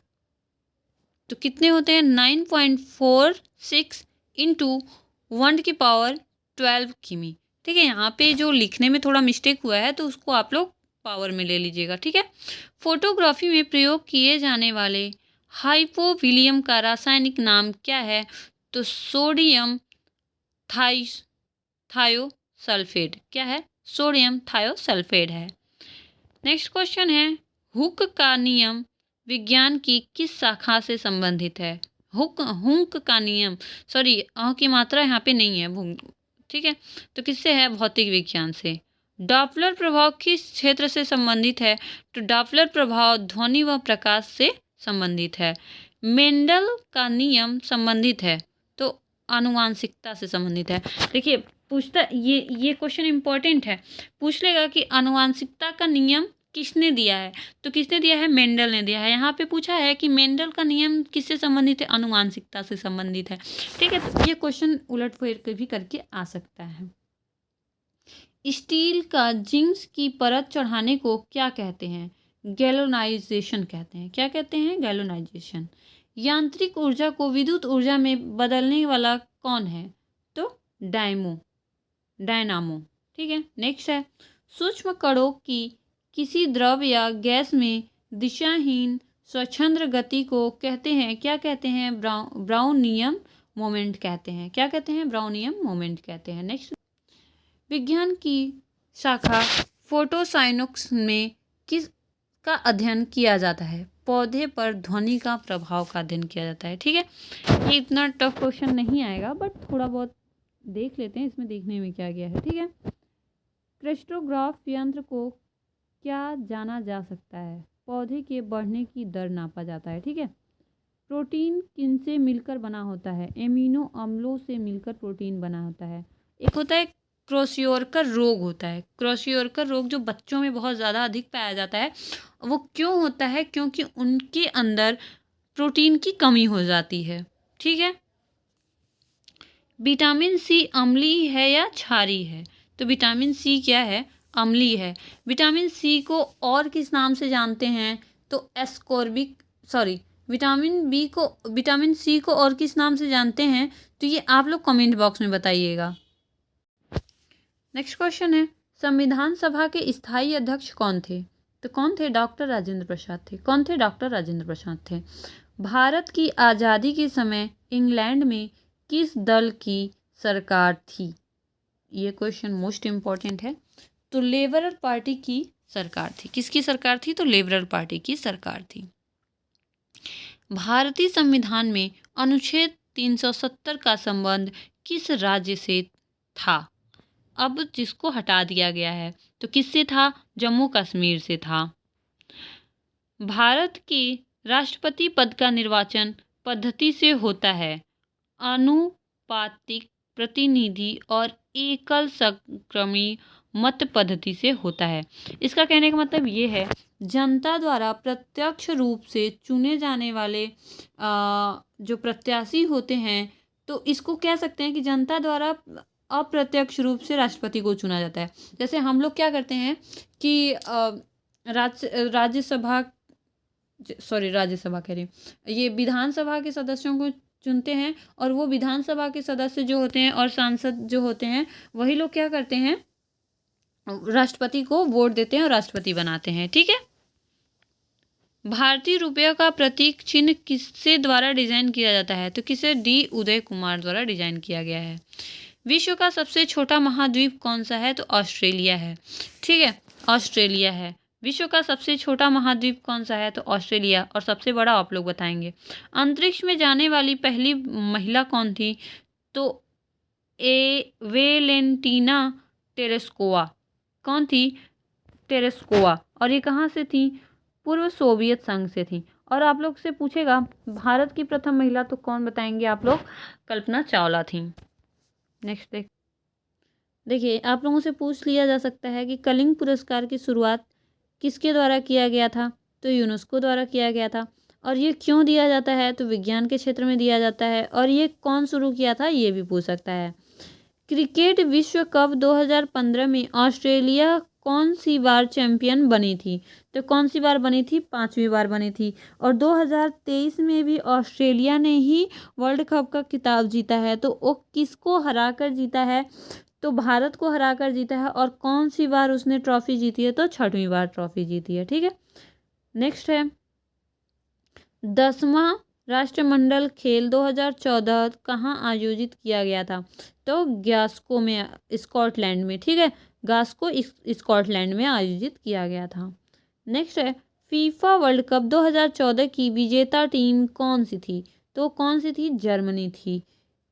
तो कितने होते हैं? 9.46 इंटू 10⁻12 किमी। ठीक है, यहाँ पे जो लिखने में थोड़ा मिस्टेक हुआ है तो उसको आप लोग पावर में ले लीजिएगा। ठीक है। फोटोग्राफी में प्रयोग किए जाने वाले हाइपोविलियम का रासायनिक नाम क्या है? तो सोडियम थायोसल्फेट। क्या है? सोडियम थायोसल्फेट है। नेक्स्ट क्वेश्चन है, हुक का नियम विज्ञान की किस शाखा से संबंधित है? हुक का नियम, सॉरी की मात्रा यहाँ पे नहीं है। ठीक है, तो किससे है? भौतिक विज्ञान से। डॉपलर प्रभाव किस क्षेत्र से संबंधित है? तो डॉपलर प्रभाव ध्वनि व प्रकाश से संबंधित है। मेंडल का नियम संबंधित है तो आनुवांशिकता से संबंधित है। देखिए पूछता ये क्वेश्चन इंपॉर्टेंट है, पूछ लेगा कि आनुवांशिकता का नियम किसने दिया है? तो किसने दिया है? मेंडल ने दिया है। यहाँ पे पूछा है कि मेंडल का नियम किससे संबंधित है? आनुवांशिकता से संबंधित है। ठीक है, तो ये क्वेश्चन उलट-फेर के भी करके आ सकता है। स्टील का जिंक्स की परत चढ़ाने को क्या कहते हैं? गैल्वेनाइजेशन कहते हैं। क्या कहते हैं? गैल्वेनाइजेशन। यांत्रिक ऊर्जा को विद्युत ऊर्जा में बदलने वाला कौन है? तो डायनामो। ठीक है। नेक्स्ट है, सूक्ष्म कणों की किसी द्रव या गैस में दिशाहीन स्वच्छंद गति को कहते हैं, क्या कहते हैं? ब्राउनियन मोमेंट कहते हैं। क्या कहते हैं? ब्राउनियन मोमेंट कहते हैं। नेक्स्ट, विज्ञान की शाखा फोटोसाइनिक्स में किस का अध्ययन किया जाता है? पौधे पर ध्वनि का प्रभाव का अध्ययन किया जाता है। ठीक है, ये इतना टफ क्वेश्चन नहीं आएगा बट थोड़ा बहुत देख लेते हैं इसमें देखने में क्या गया है। ठीक है, क्रिस्टोग्राफ यंत्र को क्या जाना जा सकता है? पौधे के बढ़ने की दर नापा जाता है। ठीक है, प्रोटीन किनसे मिलकर बना होता है? एमिनो अम्लों से मिलकर प्रोटीन बना होता है। एक होता है क्रोशियोरकर रोग होता है। क्रोशियोरकर रोग जो बच्चों में बहुत ज़्यादा अधिक पाया जाता है, वो क्यों होता है? क्योंकि उनके अंदर प्रोटीन की कमी हो जाती है। ठीक है, विटामिन सी अम्लीय है या क्षारीय है? तो विटामिन सी क्या है? अम्लीय है। विटामिन सी को और किस नाम से जानते हैं? तो एस्कॉर्बिक, सॉरी विटामिन सी को और किस नाम से जानते हैं? तो ये आप लोग कमेंट बॉक्स में बताइएगा। नेक्स्ट क्वेश्चन है, संविधान सभा के स्थायी अध्यक्ष कौन थे? तो कौन थे? डॉक्टर राजेंद्र प्रसाद थे। कौन थे? डॉक्टर राजेंद्र प्रसाद थे। भारत की आज़ादी के समय इंग्लैंड में किस दल की सरकार थी? ये क्वेश्चन मोस्ट इम्पॉर्टेंट है। तो लेबर पार्टी की सरकार थी। किसकी सरकार थी? तो लिबरल पार्टी की सरकार थी। भारतीय संविधान में अनुच्छेद 370 का संबंध किस राज्य से था? अब जिसको हटा दिया गया है, तो किससे था? जम्मू कश्मीर से था। भारत के राष्ट्रपति पद का निर्वाचन पद्धति से होता है, आनुपातिक, प्रतिनिधि और एकल संक्रमी मत पद्धति से होता है। इसका कहने का मतलब ये है, जनता द्वारा प्रत्यक्ष रूप से चुने जाने वाले जो प्रत्याशी होते हैं, तो इसको कह सकते हैं कि जनता द्वारा अप्रत्यक्ष रूप से राष्ट्रपति को चुना जाता है। जैसे हम लोग क्या करते हैं कि राज्यसभा कह रही हूँ, ये विधानसभा के सदस्यों को चुनते हैं, और वो विधानसभा के सदस्य जो होते हैं और सांसद जो होते हैं, वही लोग क्या करते हैं, राष्ट्रपति को वोट देते हैं और राष्ट्रपति बनाते हैं। ठीक है। भारतीय रुपये का प्रतीक चिन्ह किससे द्वारा डिजाइन किया जाता है? तो किसे? डी उदय कुमार द्वारा डिजाइन किया गया है। विश्व का सबसे छोटा महाद्वीप कौन सा है? तो ऑस्ट्रेलिया है। ठीक है, ऑस्ट्रेलिया है। विश्व का सबसे छोटा महाद्वीप कौन सा है? तो ऑस्ट्रेलिया। और सबसे बड़ा आप लोग बताएंगे। अंतरिक्ष में जाने वाली पहली महिला कौन थी? तो वेलेंटीना टेरेस्कोवा। कौन थी? टेरेस्कोवा। और ये कहाँ से थी? पूर्व सोवियत संघ से थी। और आप लोग से पूछेगा भारत की प्रथम महिला, तो कौन बताएंगे आप लोग? कल्पना चावला थी। नेक्स्ट देखिए, आप लोगों से पूछ लिया जा सकता है कि कलिंग पुरस्कार की शुरुआत किसके द्वारा किया गया था? तो यूनेस्को द्वारा किया गया था। और ये क्यों दिया जाता है? तो विज्ञान के क्षेत्र में दिया जाता है। और ये कौन शुरू किया था? ये भी पूछ सकता है। क्रिकेट विश्व कप 2015 में ऑस्ट्रेलिया कौन सी बार चैंपियन बनी थी? तो कौन सी बार बनी थी? 5वीं बार बनी थी। और 2023 में भी ऑस्ट्रेलिया ने ही वर्ल्ड कप का खिताब जीता है। तो वो किसको हरा कर जीता है? तो भारत को हरा कर जीता है। और कौन सी बार उसने ट्रॉफी जीती है? तो 6वीं बार ट्रॉफी जीती है। ठीक है। नेक्स्ट है 10वां राष्ट्रमंडल खेल 2014 कहाँ आयोजित किया गया था? तो ग्लासगो में, स्कॉटलैंड में। ठीक है, ग्लासगो स्कॉटलैंड में आयोजित किया गया था। नेक्स्ट है फीफा वर्ल्ड कप 2014 की विजेता टीम कौन सी थी? तो कौन सी थी? जर्मनी थी।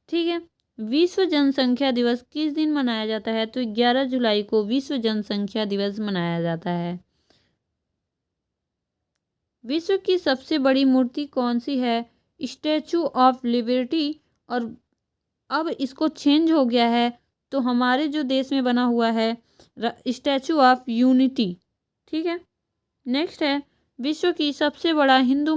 ठीक है। विश्व जनसंख्या दिवस किस दिन मनाया जाता है? तो 11 जुलाई को विश्व जनसंख्या दिवस मनाया जाता है। विश्व की सबसे बड़ी मूर्ति कौन सी है? Statue of liberty. और अब इसको चेंज हो गया है, तो हमारे जो देश में बना हुआ है स्टैचू ऑफ यूनिटी। ठीक है। नेक्स्ट है विश्व की सबसे बड़ा हिंदू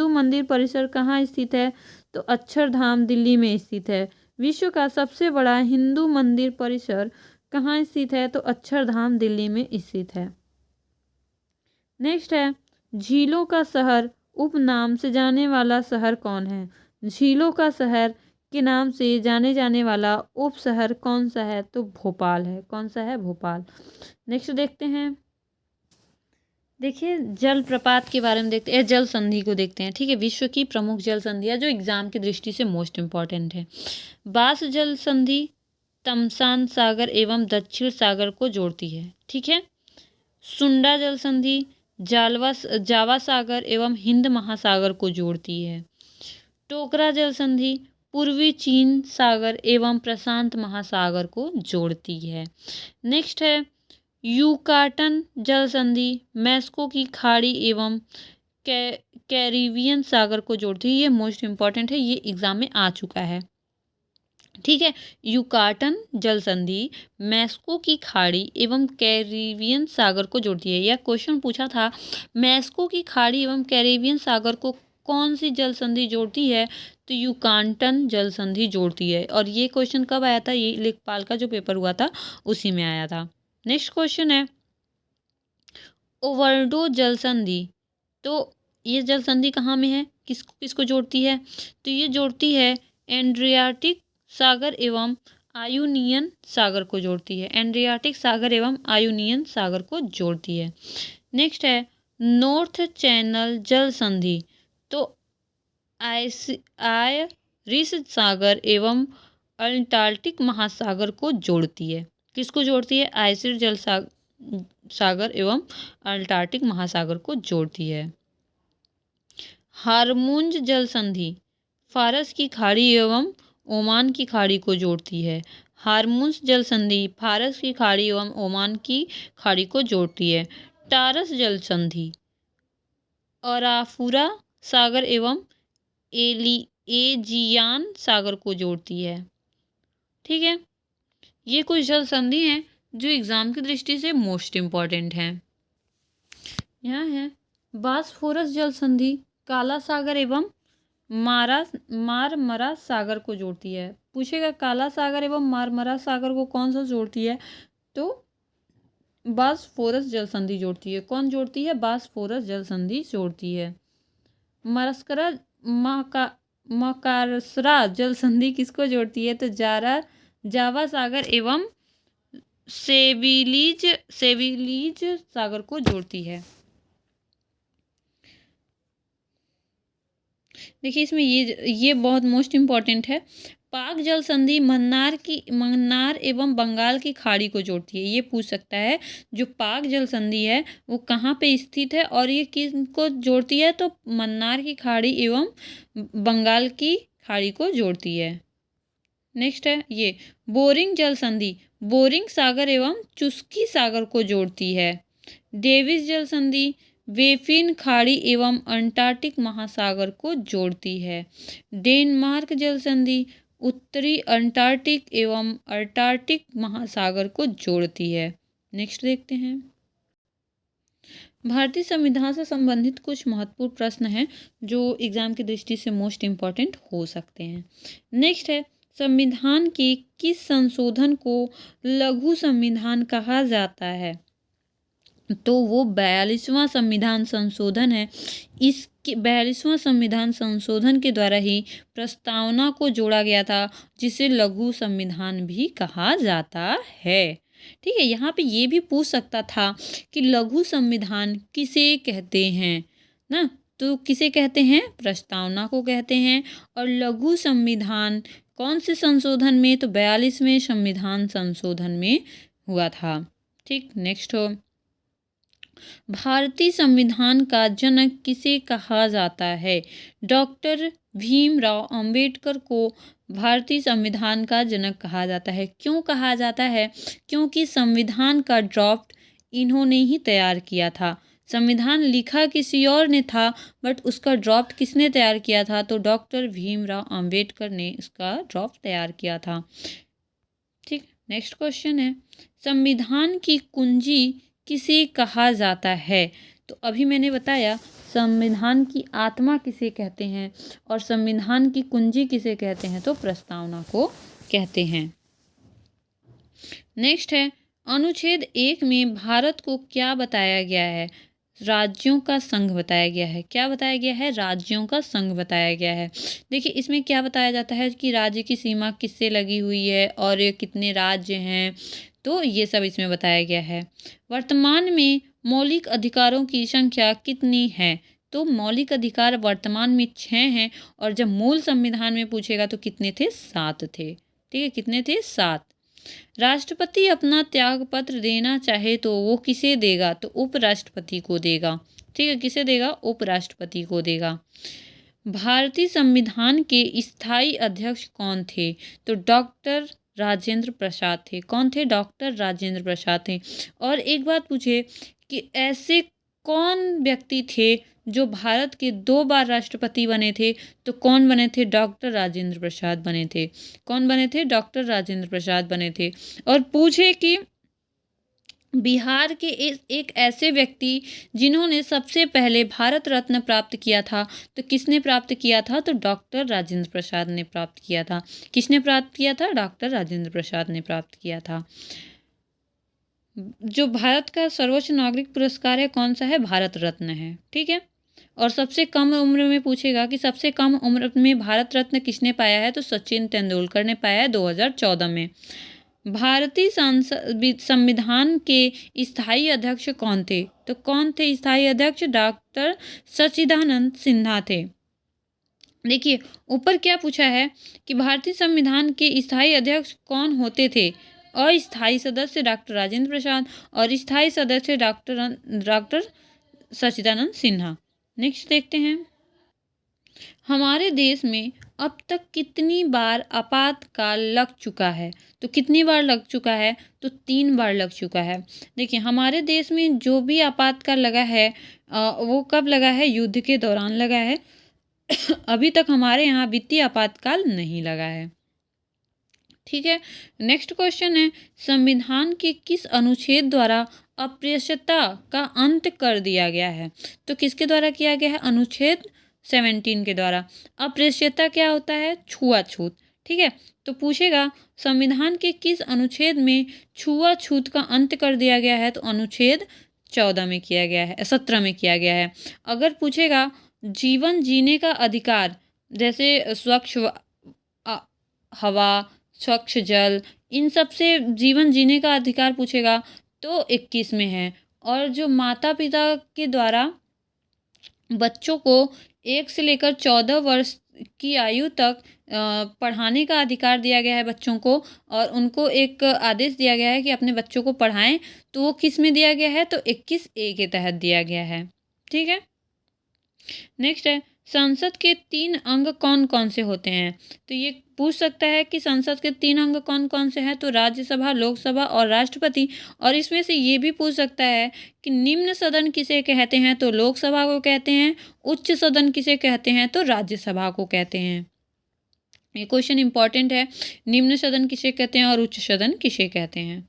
मंदिर परिसर कहाँ स्थित है? तो अक्षरधाम दिल्ली में स्थित है। विश्व का सबसे बड़ा हिंदू मंदिर परिसर कहाँ स्थित है? तो अक्षरधाम दिल्ली में स्थित है। नेक्स्ट है झीलों का शहर उपनाम से जाने वाला शहर कौन है? झीलों का शहर के नाम से जाने जाने वाला उप शहर कौन सा है? तो भोपाल है। कौन सा है? भोपाल। नेक्स्ट देखते हैं, देखिए जल प्रपात के बारे में देखते हैं, जल संधि को देखते हैं। ठीक है, विश्व की प्रमुख जल संधियाँ जो एग्जाम की दृष्टि से मोस्ट इम्पॉर्टेंट है। बास जल संधि तमसान सागर एवं दक्षिण सागर को जोड़ती है। ठीक है। सुंडा जल संधि जावा सागर एवं हिंद महासागर को जोड़ती है। टोकरा जल संधि पूर्वी चीन सागर एवं प्रशांत महासागर को जोड़ती है। नेक्स्ट है यूकाटन जल संधि मैस्को की खाड़ी एवं कैरिबियन सागर को जोड़ती है। ये मोस्ट इम्पॉर्टेंट है, ये एग्जाम में आ चुका है। ठीक है, यूकाटन जल संधि मैस्को की खाड़ी एवं कैरिबियन सागर को जोड़ती है। यह क्वेश्चन पूछा था, मैस्को की खाड़ी एवं कैरिबियन सागर को कौन सी जल संधि जोड़ती है? तो यूकाटन जल संधि जोड़ती है। और ये क्वेश्चन कब आया था? ये लेखपाल का जो पेपर हुआ था उसी में आया था। नेक्स्ट क्वेश्चन है ओवरडो जल संधि। तो ये जल संधि कहाँ में है? किसको जोड़ती है? तो ये जोड़ती है एड्रियाटिक सागर एवं आयोनियन सागर को जोड़ती है। एड्रियाटिक सागर एवं आयोनियन सागर को जोड़ती है। नेक्स्ट है नॉर्थ चैनल जल संधि। तो आयरिश सागर एवं अटलांटिक महासागर को जोड़ती है। किसको जोड़ती है? आयरिश सागर एवं अंटार्कटिक महासागर को जोड़ती है। हारमुंज जल संधि फारस की खाड़ी एवं ओमान की खाड़ी को जोड़ती है। हारमुंज जल संधि फारस की खाड़ी एवं ओमान की खाड़ी को जोड़ती है। टारस जल संधि अराफुरा सागर एवं एजियान सागर को जोड़ती है। ठीक है, ये कुछ जल संधि हैं जो एग्जाम की दृष्टि से मोस्ट इम्पॉर्टेंट हैं। यहाँ है बॉस्फोरस जल संधि काला सागर एवं मारमरा सागर को जोड़ती है। पूछेगा काला सागर एवं मारमरा सागर को कौन सा जोड़ती है, तो बॉस्फोरस जल संधि जोड़ती है। कौन जोड़ती है? बॉस्फोरस जल संधि जोड़ती है। मरस्करा मकारसरा जल संधि किसको जोड़ती है, तो जावा सागर एवं सेविलीज सागर को जोड़ती है। देखिए इसमें ये बहुत मोस्ट इम्पॉर्टेंट है। पाक जल संधि मन्नार एवं बंगाल की खाड़ी को जोड़ती है। ये पूछ सकता है जो पाक जल संधि है वो कहाँ पे स्थित है और ये किसको जोड़ती है, तो मन्नार की खाड़ी एवं बंगाल की खाड़ी को जोड़ती है। नेक्स्ट है ये बोरिंग जल संधि बोरिंग सागर एवं चुस्की सागर को जोड़ती है। डेविस जल संधि वेफिन खाड़ी एवं अंटार्कटिक महासागर को जोड़ती है। डेनमार्क जल संधि उत्तरी अंटार्कटिक एवं अंटार्कटिक महासागर को जोड़ती है। नेक्स्ट देखते हैं, भारतीय संविधान से संबंधित कुछ महत्वपूर्ण प्रश्न हैं जो एग्जाम की दृष्टि से मोस्ट इम्पॉर्टेंट हो सकते हैं। नेक्स्ट है संविधान के किस संशोधन को लघु संविधान कहा जाता है, तो वो 42वां संविधान संशोधन है। इस 42वां संविधान संशोधन के द्वारा ही प्रस्तावना को जोड़ा गया था जिसे लघु संविधान भी कहा जाता है। ठीक है, यहाँ पे ये भी पूछ सकता था कि लघु संविधान किसे कहते हैं ना, तो किसे कहते हैं, प्रस्तावना को कहते हैं। और लघु संविधान कौन से संशोधन में, तो 42वें संविधान संशोधन में हुआ था। ठीक, नेक्स्ट हो भारतीय संविधान का जनक किसे कहा जाता है, डॉक्टर भीमराव अंबेडकर को भारतीय संविधान का जनक कहा जाता है। क्यों कहा जाता है, क्योंकि संविधान का ड्राफ्ट इन्होंने ही तैयार किया था। संविधान लिखा किसी और ने था बट उसका ड्राफ्ट किसने तैयार किया था, तो डॉक्टर भीमराव अंबेडकर ने इसका ड्राफ्ट तैयार किया था। ठीक, नेक्स्ट क्वेश्चन है संविधान की कुंजी किसे कहा जाता है, तो अभी मैंने बताया संविधान की आत्मा किसे कहते हैं और संविधान की कुंजी किसे कहते हैं, तो प्रस्तावना को कहते हैं। नेक्स्ट है अनुच्छेद 1 में भारत को क्या बताया गया है, राज्यों का संघ बताया गया है। क्या बताया गया है, राज्यों का संघ बताया गया है। देखिए इसमें क्या बताया जाता है कि राज्य की सीमा किससे लगी हुई है और ये कितने राज्य हैं, तो ये सब इसमें बताया गया है। वर्तमान में मौलिक अधिकारों की संख्या कितनी है, तो मौलिक अधिकार वर्तमान में 6 हैं और जब मूल संविधान में पूछेगा तो कितने थे, 7 थे। ठीक है, कितने थे, 7। राष्ट्रपति अपना त्यागपत्र देना चाहे तो वो किसे देगा, तो उपराष्ट्रपति को देगा। ठीक है, किसे देगा, उपराष्ट्रपति को देगा। भारतीय संविधान के स्थायी अध्यक्ष कौन थे, तो डॉक्टर राजेंद्र प्रसाद थे। कौन थे, डॉक्टर राजेंद्र प्रसाद थे। और एक बात पूछे कि ऐसे कौन व्यक्ति थे जो भारत के 2 बार राष्ट्रपति बने थे, तो कौन बने थे, डॉक्टर राजेंद्र प्रसाद बने थे। कौन बने थे, डॉक्टर राजेंद्र प्रसाद बने थे। और पूछे कि बिहार के एक ऐसे व्यक्ति जिन्होंने सबसे पहले भारत रत्न प्राप्त किया था, तो किसने प्राप्त किया था, तो डॉक्टर राजेंद्र प्रसाद ने प्राप्त किया था। किसने प्राप्त किया था, डॉक्टर राजेंद्र प्रसाद ने प्राप्त किया था। जो भारत का सर्वोच्च नागरिक पुरस्कार है कौन सा है, भारत रत्न है। ठीक है, और सबसे कम उम्र में पूछेगा कि सबसे कम उम्र में भारत रत्न किसने पाया है, तो सचिन तेंदुलकर ने पाया है 2014 में। भारतीय संविधान के स्थायी अध्यक्ष कौन थे, तो कौन थे स्थायी अध्यक्ष, डॉक्टर सच्चिदानंद सिन्हा थे। देखिए ऊपर क्या पूछा है कि भारतीय संविधान के स्थायी अध्यक्ष कौन होते थे, अस्थायी सदस्य डॉक्टर राजेंद्र प्रसाद और स्थायी सदस्य डॉक्टर सच्चिदानंद सिन्हा। नेक्स्ट देखते हैं, हमारे देश में अब तक कितनी बार आपातकाल लग चुका है? तो कितनी बार लग चुका है? तो 3 बार लग चुका है। देखिए, हमारे देश में जो भी आपातकाल लगा है वो कब लगा है? युद्ध के दौरान लगा है। अभी तक हमारे यहाँ वित्तीय आपातकाल नहीं लगा है। ठीक है, नेक्स्ट क्वेश्चन है, संविधान के किस अनुच्छेद द्वारा अस्पृश्यता का अंत कर दिया गया है? तो किसके द्वारा किया गया है? अनुच्छेद 17 के द्वारा। अस्पृश्यता क्या होता है? छुआछूत। ठीक है, तो पूछेगा संविधान के किस अनुच्छेद में छुआछूत का अंत कर दिया गया है? तो अनुच्छेद 14 में किया गया है, 17 में किया गया है। अगर पूछेगा जीवन जीने का अधिकार, जैसे स्वच्छ हवा, स्वच्छ जल, इन सब से जीवन जीने का अधिकार पूछेगा तो 21 में है। और जो माता पिता के द्वारा बच्चों को 1 से लेकर 14 वर्ष की आयु तक पढ़ाने का अधिकार दिया गया है बच्चों को, और उनको एक आदेश दिया गया है कि अपने बच्चों को पढ़ाएं, तो वो किस में दिया गया है? तो 21A के तहत दिया गया है। ठीक है, नेक्स्ट है, संसद के 3 अंग कौन कौन से होते हैं? तो ये पूछ सकता है कि संसद के 3 अंग कौन कौन से हैं? तो राज्यसभा, लोकसभा और राष्ट्रपति। और इसमें से ये भी पूछ सकता है कि निम्न सदन किसे कहते हैं? तो लोकसभा को कहते हैं। उच्च सदन किसे कहते हैं? तो राज्यसभा को कहते हैं। ये क्वेश्चन इंपॉर्टेंट है, निम्न सदन किसे कहते हैं और उच्च सदन किसे कहते हैं।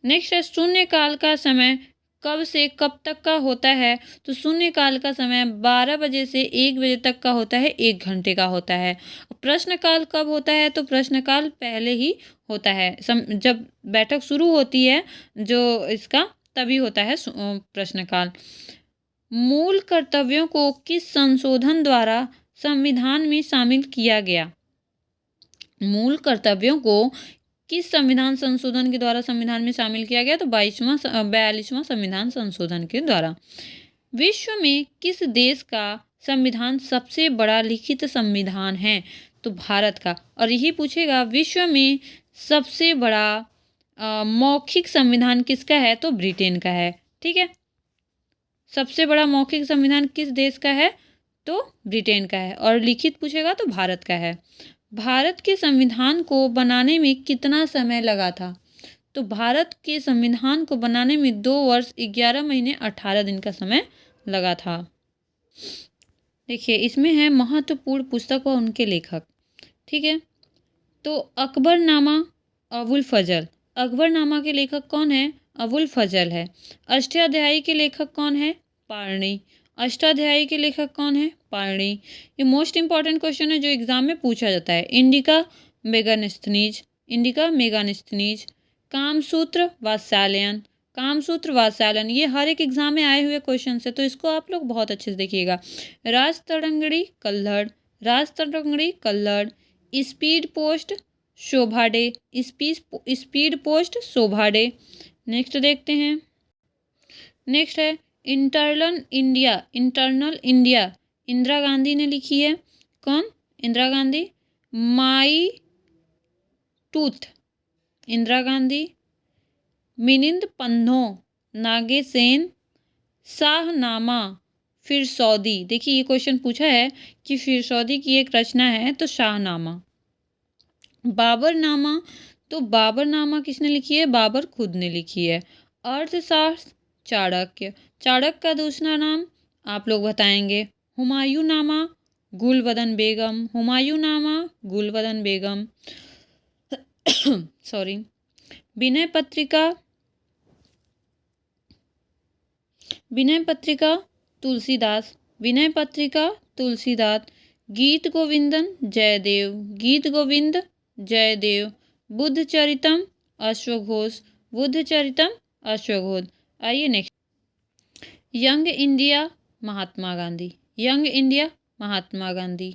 नेक्स्ट है, शून्यकाल का समय कब से कब तक का होता है? तो शून्यकाल का समय 12 बजे से 1 बजे तक का होता है, 1 घंटे का होता है। प्रश्नकाल कब होता है? तो प्रश्नकाल पहले ही होता है, जब बैठक शुरू होती है जो इसका, तभी होता है प्रश्नकाल। मूल कर्तव्यों को किस संशोधन द्वारा संविधान में शामिल किया गया? मूल कर्तव्यों को किस संविधान संशोधन के द्वारा संविधान में शामिल किया गया? तो 42वां संविधान संशोधन के द्वारा। विश्व में किस देश का संविधान सबसे बड़ा लिखित संविधान है? तो भारत का। और यही पूछेगा विश्व में सबसे बड़ा मौखिक संविधान किसका है? तो ब्रिटेन का है। ठीक है, सबसे बड़ा मौखिक संविधान किस देश का है? तो ब्रिटेन का है। और लिखित पूछेगा तो भारत का है। भारत के संविधान को बनाने में कितना समय लगा था? तो भारत के संविधान को बनाने में 2 वर्ष 11 महीने 18 दिन का समय लगा था। देखिए, इसमें है महत्वपूर्ण पुस्तक और उनके लेखक। ठीक है, तो अकबरनामा, अबुल फजल। अकबरनामा के लेखक कौन है? अबुल फजल है। अष्टाध्यायी के लेखक कौन है? पारणी। अष्टाध्यायी के लेखक कौन है? पारणी। ये मोस्ट इंपॉर्टेंट क्वेश्चन है जो एग्जाम में पूछा जाता है। Indica Megasthenes, Indica Megasthenes. Kamasutra Vatsyayana, Kamasutra Vatsyayana, ये हर एक एग्जाम में आए हुए क्वेश्चन है, तो इसको आप लोग बहुत अच्छे से देखिएगा। Rajatarangini Kalhana, Rajatarangini Kalhana. Speed post Shobha De, speed post Shobha De. Next देखते हैं, नेक्स्ट है eternal India, eternal India Indira Gandhi ने लिखी है। कौन? इंदिरा गांधी। माई टूथ, इंदिरा गांधी। मिलिंद पन्नो, नागेसेन। Shahnameh Firdausi. देखिए, ये क्वेश्चन पूछा है कि फिरसौदी की एक रचना है तो शाहनामा। बाबरनामा, तो बाबरनामा किसने लिखी है? बाबर खुद ने लिखी है। अर्थशास्त्र चाणक्य, चाणक्य का दूसरा नाम आप लोग बताएंगे। हुमायूंनामा गुलबदन बेगम, हुमायूंनामा गुलबदन बेगम। सॉरी। विनय पत्रिका, विनय पत्रिका तुलसीदास, विनय पत्रिका तुलसीदास। गीत गोविंदन जयदेव, गीत गोविंद जयदेव। बुद्ध चरितम अश्वघोष, बुद्ध चरितम अश्वघोष। आइए next, young India Mahatma Gandhi, young India Mahatma Gandhi.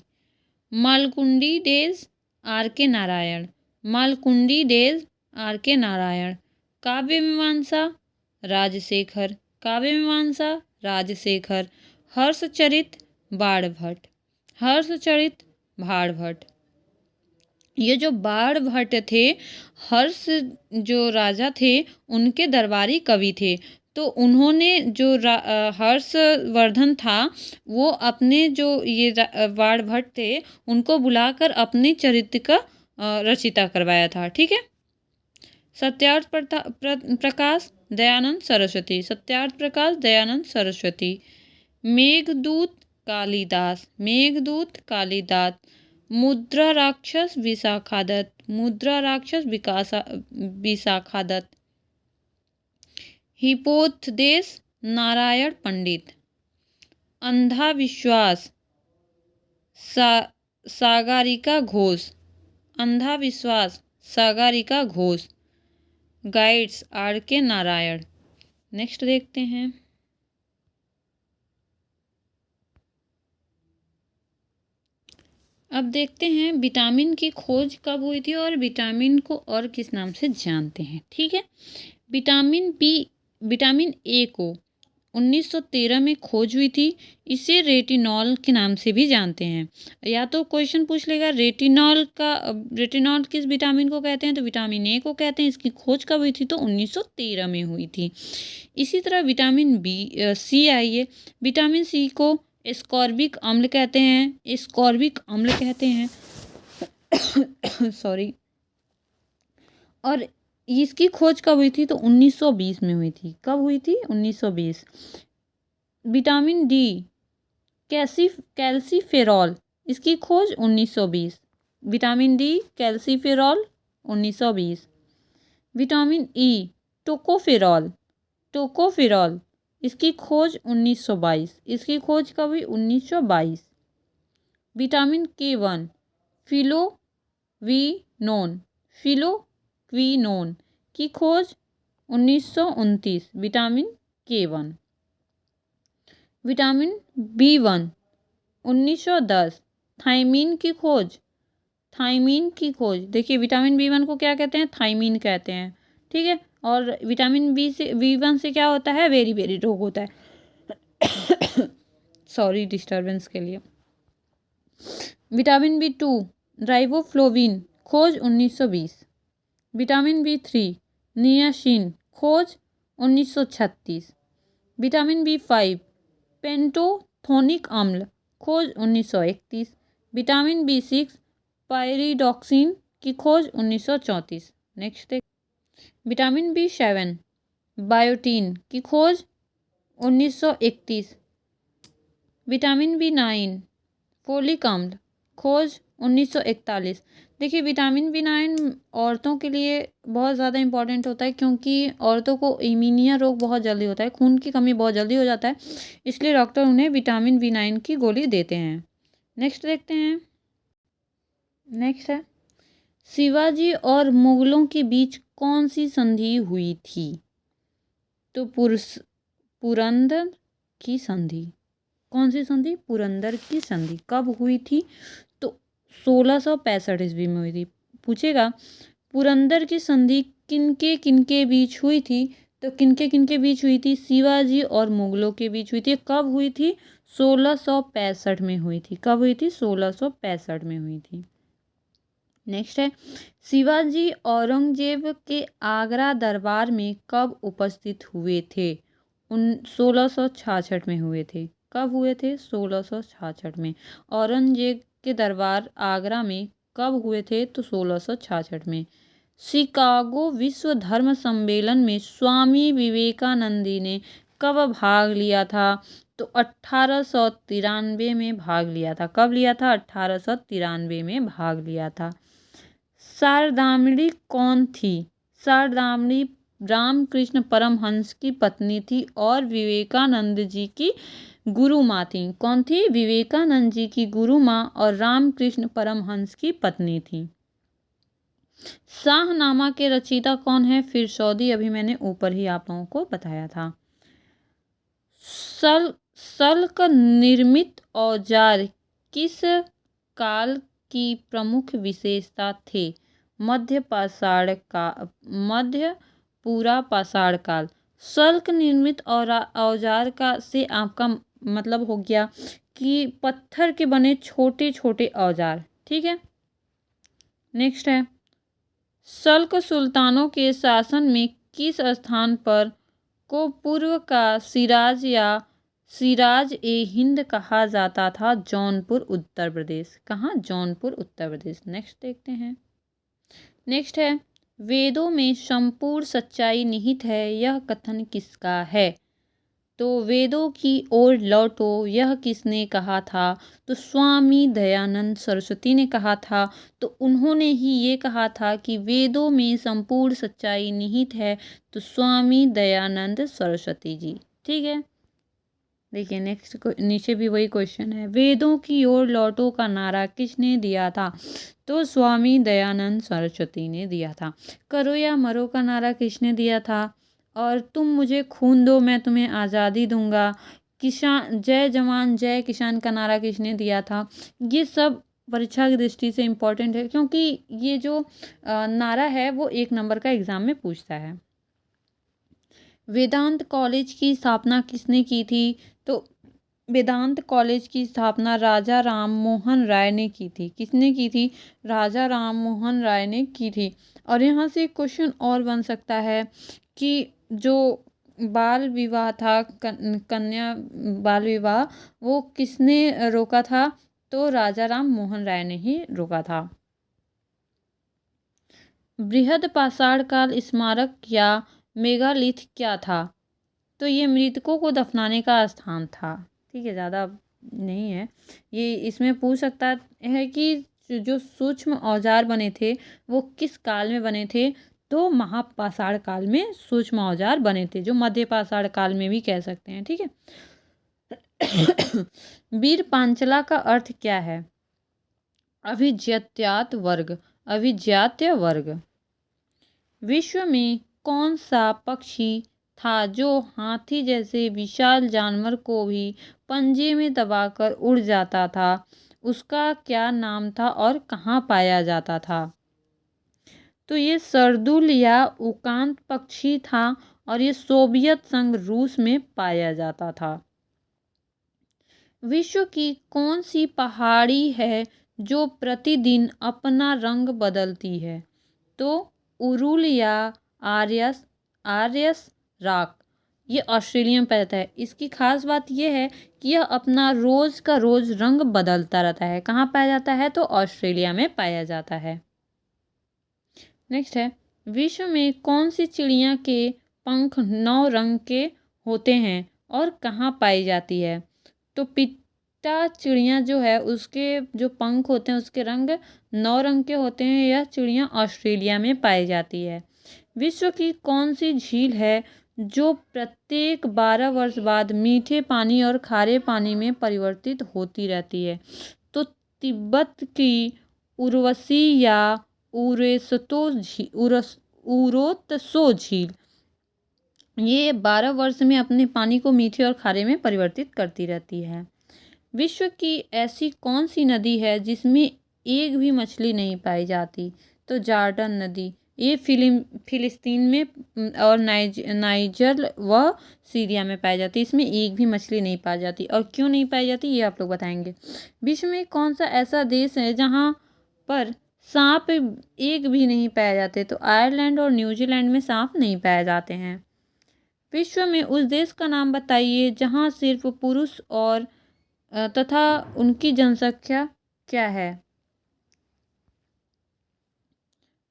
Malgudi days R K Narayan, मालकुंडी days R K Narayan. काव्य मीमांसा राजशेखर, काव्य मीमांसा राजशेखर। हर्षचरित बाणभट्ट, हर्षचरित बाणभट्ट। ये जो बाण भट्ट थे, हर्ष जो राजा थे उनके दरबारी कवि थे। तो उन्होंने जो हर्षवर्धन था वो अपने जो ये बाण भट्ट थे उनको बुलाकर अपने चरित्र का रचिता करवाया था। ठीक है। सत्यार्थ प्रकाश दयानंद सरस्वती, सत्यार्थ प्रकाश दयानंद सरस्वती। मेघदूत कालिदास, मेघदूत कालिदास। मुद्रा राक्षस विशाखादत्त, मुद्रा राक्षस विशाखादत्त। हिपोथदेश नारायण पंडित। अंधा विश्वास सागरिका घोष, अंधा विश्वास Sagarika Ghosh. Guides are K Narayan. Next देखते हैं। अब देखते हैं विटामिन की खोज कब हुई थी और विटामिन को और किस नाम से जानते हैं। ठीक है। विटामिन ए को 1913 में खोज हुई थी। इसे रेटिनॉल के नाम से भी जानते हैं। या तो क्वेश्चन पूछ लेगा रेटिनॉल किस विटामिन को कहते हैं, तो विटामिन ए को कहते हैं। इसकी खोज कब हुई थी, तो 1913 में हुई थी। इसी तरह विटामिन सी आइए। विटामिन सी को एस्कॉर्बिक अम्ल कहते हैं, एस्कॉर्बिक अम्ल कहते हैं। सॉरी। और इसकी खोज कब हुई थी, तो 1920 में हुई थी। कब हुई थी, 1920। विटामिन डी कैल्सीफेरॉल, इसकी खोज 1920। Vitamin D calciferol 1920। Vitamin E tocopherol, इसकी खोज 1922। इसकी खोज कब हुई, 1922। विटामिन K1 फिलोक्विनोन की खोज 1929। Vitamin K1। Vitamin B1 1910। Thymine की खोज देखिए, विटामिन B1 को क्या कहते हैं, थायमीन कहते हैं। ठीक है। और विटामिन B1 से क्या होता है, वेरी वेरी रोग होता है। सॉरी डिस्टर्बेंस के लिए। विटामिन B2 राइबोफ्लोविन खोज 1920। विटामिन B3 नियासिन खोज 1936। विटामिन B5 पेंटोथेनिक अम्ल खोज 1931। विटामिन B6 पायरिडॉक्सिन की खोज 1934। नेक्स्ट देख। विटामिन B7 बायोटीन की खोज 1931। विटामिन B9 फोलिक अम्ल खोज 1941। देखिए, विटामिन B9 औरतों के लिए बहुत ज़्यादा इंपॉर्टेंट होता है, क्योंकि औरतों को एनीमिया रोग बहुत जल्दी होता है, खून की कमी बहुत जल्दी हो जाता है, इसलिए डॉक्टर उन्हें विटामिन B9 की गोली देते हैं। नेक्स्ट देखते हैं। नेक्स्ट है, शिवाजी और मुगलों के बीच कौन सी संधि हुई थी, तो पुरंदर की संधि। कौन सी संधि, पुरंदर की संधि। कब हुई थी, तो 1665 ईस्वी में हुई थी। पूछेगा पुरंदर की संधि किनके बीच हुई थी, तो किनके बीच हुई थी, शिवाजी और मुगलों के बीच हुई थी। कब हुई थी, 1665 में हुई थी। कब हुई थी, 1665 में हुई थी। नेक्स्ट है, शिवाजी औरंगजेब के आगरा दरबार में कब उपस्थित हुए थे, 1666 में हुए थे। कब हुए थे, 1666 में। औरंगजेब के दरबार आगरा में कब हुए थे, तो 1666 में। शिकागो विश्व धर्म सम्मेलन में स्वामी विवेकानंद ने कब भाग लिया था, तो 1893 में भाग लिया था। कब लिया था, 1893 में भाग लिया था। शारदामणि कौन थी, शारदामणि रामकृष्ण परमहंस की पत्नी थी और विवेकानंद जी की गुरु माँ थी। कौन थी, विवेकानंद जी की गुरु माँ और रामकृष्ण परमहंस की पत्नी थी। शाहनामा के रचयिता कौन है, फिरसौदी। अभी मैंने ऊपर ही आप लोगों को बताया था। शल्क निर्मित औजार किस काल की प्रमुख विशेषता थे, मध्य पूरा पाषाण काल। शल्क निर्मित औजार का से आपका मतलब हो गया कि पत्थर के बने छोटे छोटे औजार। ठीक है। नेक्स्ट है, सल्क सुल्तानों के शासन में किस स्थान पर को पूर्व का सिराज या सिराज ए हिंद कहा जाता था? जौनपुर उत्तर प्रदेश। कहाँ? जौनपुर उत्तर प्रदेश। नेक्स्ट देखते हैं। नेक्स्ट है, वेदों में संपूर्ण सच्चाई निहित है, यह कथन किसका है? तो वेदों की ओर लौटो, यह किसने कहा था? तो स्वामी दयानंद सरस्वती ने कहा था। तो उन्होंने ही ये कहा था कि वेदों में संपूर्ण सच्चाई निहित है, तो स्वामी दयानंद सरस्वती जी। ठीक है, देखिए नेक्स्ट नीचे भी वही क्वेश्चन है, वेदों की ओर लौटो का नारा किसने दिया था? तो स्वामी दयानंद सरस्वती ने दिया था। करो या मरो का नारा किसने दिया था? और तुम मुझे खून दो मैं तुम्हें आज़ादी दूंगा, किसान जय जवान जय किसान का नारा किसने दिया था? ये सब परीक्षा की दृष्टि से इम्पोर्टेंट है, क्योंकि ये जो नारा है वो 1 नंबर का एग्जाम में पूछता है। वेदांत कॉलेज की स्थापना किसने की थी? तो वेदांत कॉलेज की स्थापना राजा राम मोहन राय ने की थी। किसने की थी? राजा राम मोहन राय ने की थी। और यहाँ से क्वेश्चन और बन सकता है कि जो बाल विवाह था, कन्या बाल विवाह, वो किसने रोका था? तो राजा राम मोहन राय ने ही रोका था। बृहद पाषाण काल स्मारक या मेगालिथ क्या था? तो ये मृतकों को दफनाने का स्थान था। ठीक है, ज़्यादा नहीं है ये। इसमें पूछ सकता है कि जो सूक्ष्म औजार बने थे वो किस काल में बने थे? तो महापाषाण काल में सूक्ष्म औजार बने थे, जो मध्य पाषाण काल में भी कह सकते हैं। ठीक है। वीर पांचला का अर्थ क्या है? अभिजात्यात वर्ग। अभिजात्य वर्ग। विश्व में कौन सा पक्षी था जो हाथी जैसे विशाल जानवर को भी पंजे में दबाकर उड़ जाता था? उसका क्या नाम था और कहाँ पाया जाता था? तो ये सरदुल या उकांत पक्षी था और ये सोवियत संघ रूस में पाया जाता था। विश्व की कौन सी पहाड़ी है जो प्रतिदिन अपना रंग बदलती है? तो उरुल या आर्यस आर्यस रॉक। ये ऑस्ट्रेलिया में पैदा है। इसकी खास बात यह है कि यह अपना रोज का रोज रंग बदलता रहता है। कहाँ पाया जाता है? तो ऑस्ट्रेलिया में पाया जाता है। नेक्स्ट है, विश्व में कौन सी चिड़िया के पंख 9 रंग के होते हैं और कहाँ पाई जाती है? तो पिट्टा चिड़िया जो है उसके जो पंख होते हैं उसके रंग 9 रंग के होते हैं। यह चिड़िया ऑस्ट्रेलिया में पाई जाती है। विश्व की कौन सी झील है जो प्रत्येक 12 वर्ष बाद मीठे पानी और खारे पानी में परिवर्तित होती रहती है? तो तिब्बत की उर्वशी या उरोत्सो झील। ये 12 वर्ष में अपने पानी को मीठे और खारे में परिवर्तित करती रहती है। विश्व की ऐसी कौन सी नदी है जिसमें एक भी मछली नहीं पाई जाती? तो जॉर्डन नदी। ये फिलिस्तीन में और नाइजर व सीरिया में पाई जाती है। इसमें एक भी मछली नहीं पाई जाती। और क्यों नहीं पाई जाती ये आप लोग बताएंगे। विश्व में कौन सा ऐसा देश है जहाँ पर सांप एक भी नहीं पाए जाते? तो आयरलैंड और न्यूजीलैंड में सांप नहीं पाए जाते हैं। विश्व में उस देश का नाम बताइए जहाँ सिर्फ पुरुष और तथा उनकी जनसंख्या क्या है?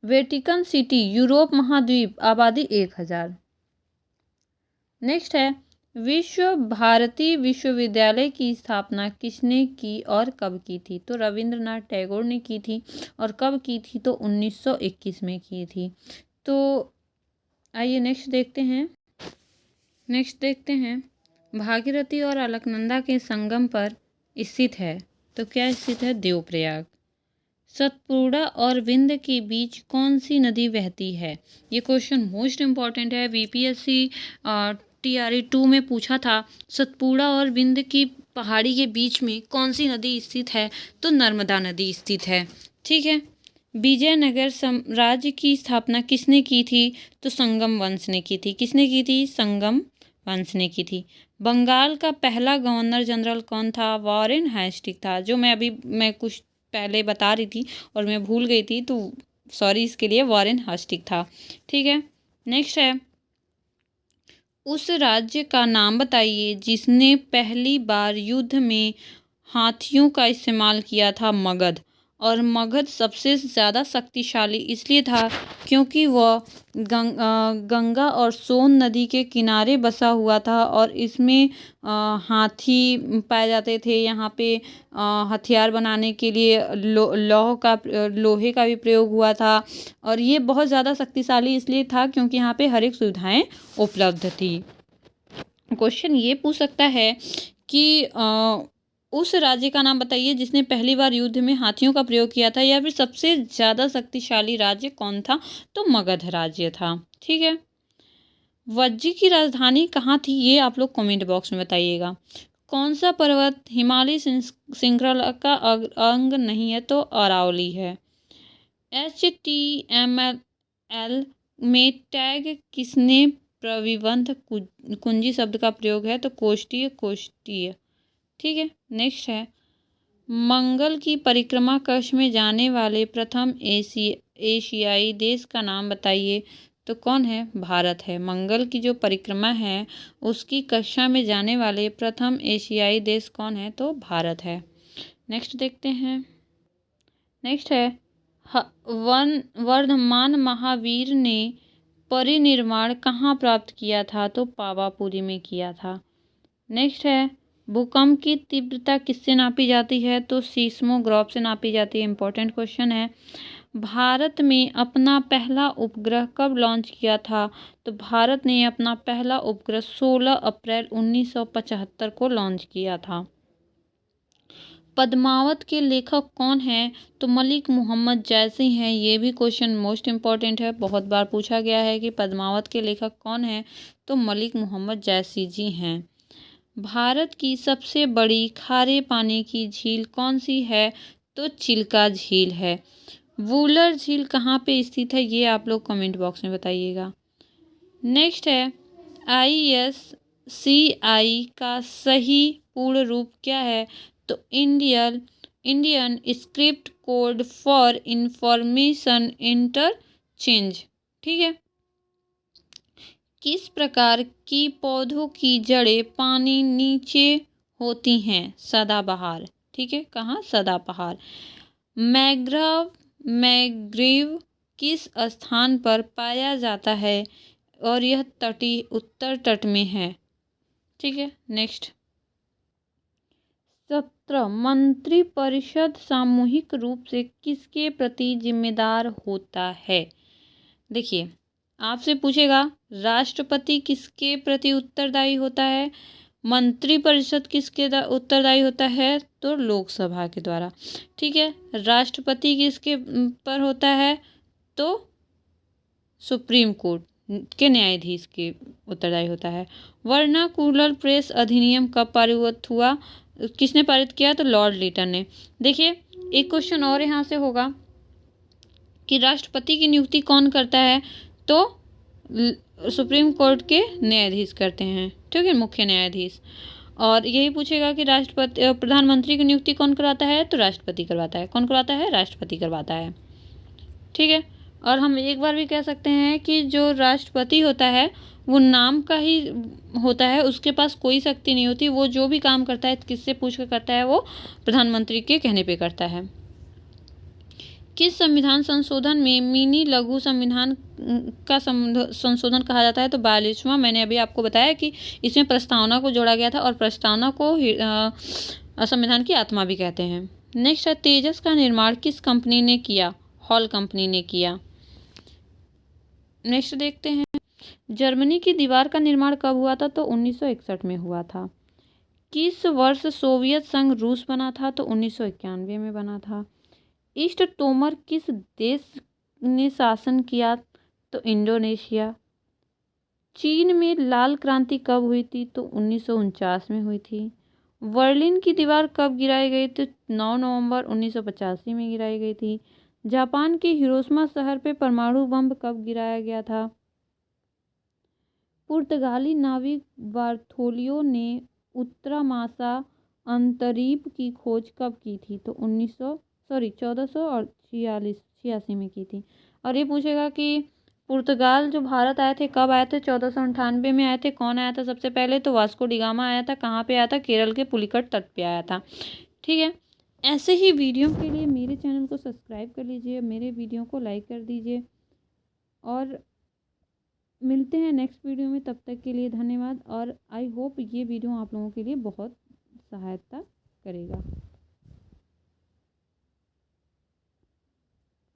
वेटिकन सिटी, यूरोप महाद्वीप, आबादी 1000। नेक्स्ट है, विश्व भारती विश्वविद्यालय की स्थापना किसने की और कब की थी? तो रविंद्रनाथ टैगोर ने की थी। और कब की थी? तो 1921 में की थी। तो आइए नेक्स्ट देखते हैं। भागीरथी और अलकनंदा के संगम पर स्थित है। तो क्या स्थित है? देवप्रयाग। सतपुड़ा और विंध्य के बीच कौन सी नदी बहती है? ये क्वेश्चन मोस्ट इम्पॉर्टेंट है। बीपीएससी TRE 2 में पूछा था, सतपुड़ा और विंध्य की पहाड़ी के बीच में कौन सी नदी स्थित है? तो नर्मदा नदी स्थित है। ठीक है। विजयनगर साम्राज्य की स्थापना किसने की थी? तो संगम वंश ने की थी। किसने की थी? संगम वंश ने की थी। बंगाल का पहला गवर्नर जनरल कौन था? वॉरेन हेस्टिंग्स था। जो मैं कुछ पहले बता रही थी और मैं भूल गई थी, तो सॉरी इसके लिए, वॉरेन हास्टिंग था। ठीक है, नेक्स्ट है, उस राज्य का नाम बताइए जिसने पहली बार युद्ध में हाथियों का इस्तेमाल किया था। मगध। और मगध सबसे ज़्यादा शक्तिशाली इसलिए था क्योंकि वह गंगा और सोन नदी के किनारे बसा हुआ था और इसमें हाथी पाए जाते थे। यहाँ पे हथियार बनाने के लिए लोहे का भी प्रयोग हुआ था और ये बहुत ज़्यादा शक्तिशाली इसलिए था क्योंकि यहाँ पे हर एक सुविधाएं उपलब्ध थी। क्वेश्चन ये पूछ सकता है कि उस राज्य का नाम बताइए जिसने पहली बार युद्ध में हाथियों का प्रयोग किया था, या फिर सबसे ज़्यादा शक्तिशाली राज्य कौन था, तो मगध राज्य था। ठीक है, वज्जी की राजधानी कहाँ थी, ये आप लोग कमेंट बॉक्स में बताइएगा। कौन सा पर्वत हिमालय श्रृंखला का अंग नहीं है, तो अरावली है। HTML में टैग किसने प्रविबंध कुंजी शब्द का प्रयोग है, तो कोष्ठीय। ठीक है, नेक्स्ट है, मंगल की परिक्रमा कक्ष में जाने वाले प्रथम एशियाई देश का नाम बताइए, तो कौन है, भारत है। मंगल की जो परिक्रमा है उसकी कक्षा में जाने वाले प्रथम एशियाई देश कौन है, तो भारत है। नेक्स्ट देखते हैं, नेक्स्ट है, वर्धमान महावीर ने परिनिर्वाण कहाँ प्राप्त किया था, तो पावापुरी में किया था। नेक्स्ट है, भूकंप की तीव्रता किससे नापी जाती है, तो सीस्मोग्राफ से नापी जाती है। इंपॉर्टेंट क्वेश्चन है। भारत में अपना पहला उपग्रह कब लॉन्च किया था, तो भारत ने अपना पहला उपग्रह 16 अप्रैल 1975 को लॉन्च किया था। पद्मावत के लेखक कौन हैं, तो मलिक मोहम्मद जैसी हैं। ये भी क्वेश्चन मोस्ट इम्पॉर्टेंट है, बहुत बार पूछा गया है कि पद्मावत के लेखक कौन हैं, तो मलिक मोहम्मद जैसी जी हैं। भारत की सबसे बड़ी खारे पानी की झील कौन सी है, तो चिल्का झील है। वूलर झील कहाँ पे स्थित है, ये आप लोग कमेंट बॉक्स में बताइएगा। नेक्स्ट है, ISCI का सही पूर्ण रूप क्या है, तो Indian script code for information interchange. ठीक है, किस प्रकार की पौधों की जड़ें पानी नीचे होती हैं, सदाबहार। ठीक है, कहाँ, सदाबहार। मैग्रीव किस स्थान पर पाया जाता है, और यह तटीय उत्तर तट में है। ठीक है, नेक्स्ट, 17 मंत्रिपरिषद सामूहिक रूप से किसके प्रति जिम्मेदार होता है। देखिए, आपसे पूछेगा राष्ट्रपति किसके प्रति उत्तरदायी होता है, मंत्रिपरिषद किसके उत्तरदायी होता है, तो लोकसभा के द्वारा। ठीक है, राष्ट्रपति किसके पर होता है, तो सुप्रीम कोर्ट के न्यायाधीश के उत्तरदायी होता है। वर्नाकुलर प्रेस अधिनियम कब पारित हुआ, किसने पारित किया, तो लॉर्ड लिटन ने। देखिए, एक क्वेश्चन और यहाँ से होगा कि राष्ट्रपति की नियुक्ति कौन करता है, तो सुप्रीम कोर्ट के न्यायाधीश करते हैं। ठीक है, मुख्य न्यायाधीश। और यही पूछेगा कि प्रधानमंत्री की नियुक्ति कौन करवाता है, तो राष्ट्रपति करवाता है। कौन करवाता है, राष्ट्रपति करवाता है। ठीक है, और हम एक बार भी कह सकते हैं कि जो राष्ट्रपति होता है वो नाम का ही होता है, उसके पास कोई शक्ति नहीं होती। वो जो भी काम करता है किससे पूछ कर करता है, वो प्रधानमंत्री के कहने पे करता है। किस संविधान संशोधन में मिनी लघु संविधान का संशोधन कहा जाता है, तो 42वां। मैंने अभी आपको बताया कि इसमें प्रस्तावना को जोड़ा गया था और प्रस्तावना को संविधान की आत्मा भी कहते हैं। नेक्स्ट है, तेजस का निर्माण किस कंपनी ने किया, हॉल कंपनी ने किया। नेक्स्ट देखते हैं, जर्मनी की दीवार का निर्माण कब हुआ था, तो 1961 में हुआ था। किस वर्ष सोवियत संघ रूस बना था, तो 1991 में बना था। ईस्ट तोमर किस देश ने शासन किया, तो इंडोनेशिया। चीन में लाल क्रांति कब हुई थी, तो 1949 में हुई थी। बर्लिन की दीवार कब गिराई गई, तो 9 नवंबर 1985 में गिराई गई थी। जापान के हिरोशिमा शहर पे परमाणु बम कब गिराया गया था। पुर्तगाली नाविक बार्थोलियो ने उत्तरामासा अंतरीप की खोज कब की थी, तो 1900 सॉरी 1446 में की थी। और ये पूछेगा कि पुर्तगाल जो भारत आए थे कब आए थे? 1498 में आए थे। कौन आया था सबसे पहले? तो वास्को डी गामा आया था। कहाँ पे आया था? केरल के पुलिकट तट पे आया था। ठीक है, ऐसे ही वीडियो के लिए मेरे चैनल को सब्सक्राइब कर लीजिए, मेरे वीडियो को लाइक कर दीजिए और मिलते हैं नेक्स्ट वीडियो में। तब तक के लिए धन्यवाद और आई होप ये वीडियो आप लोगों के लिए बहुत सहायता करेगा।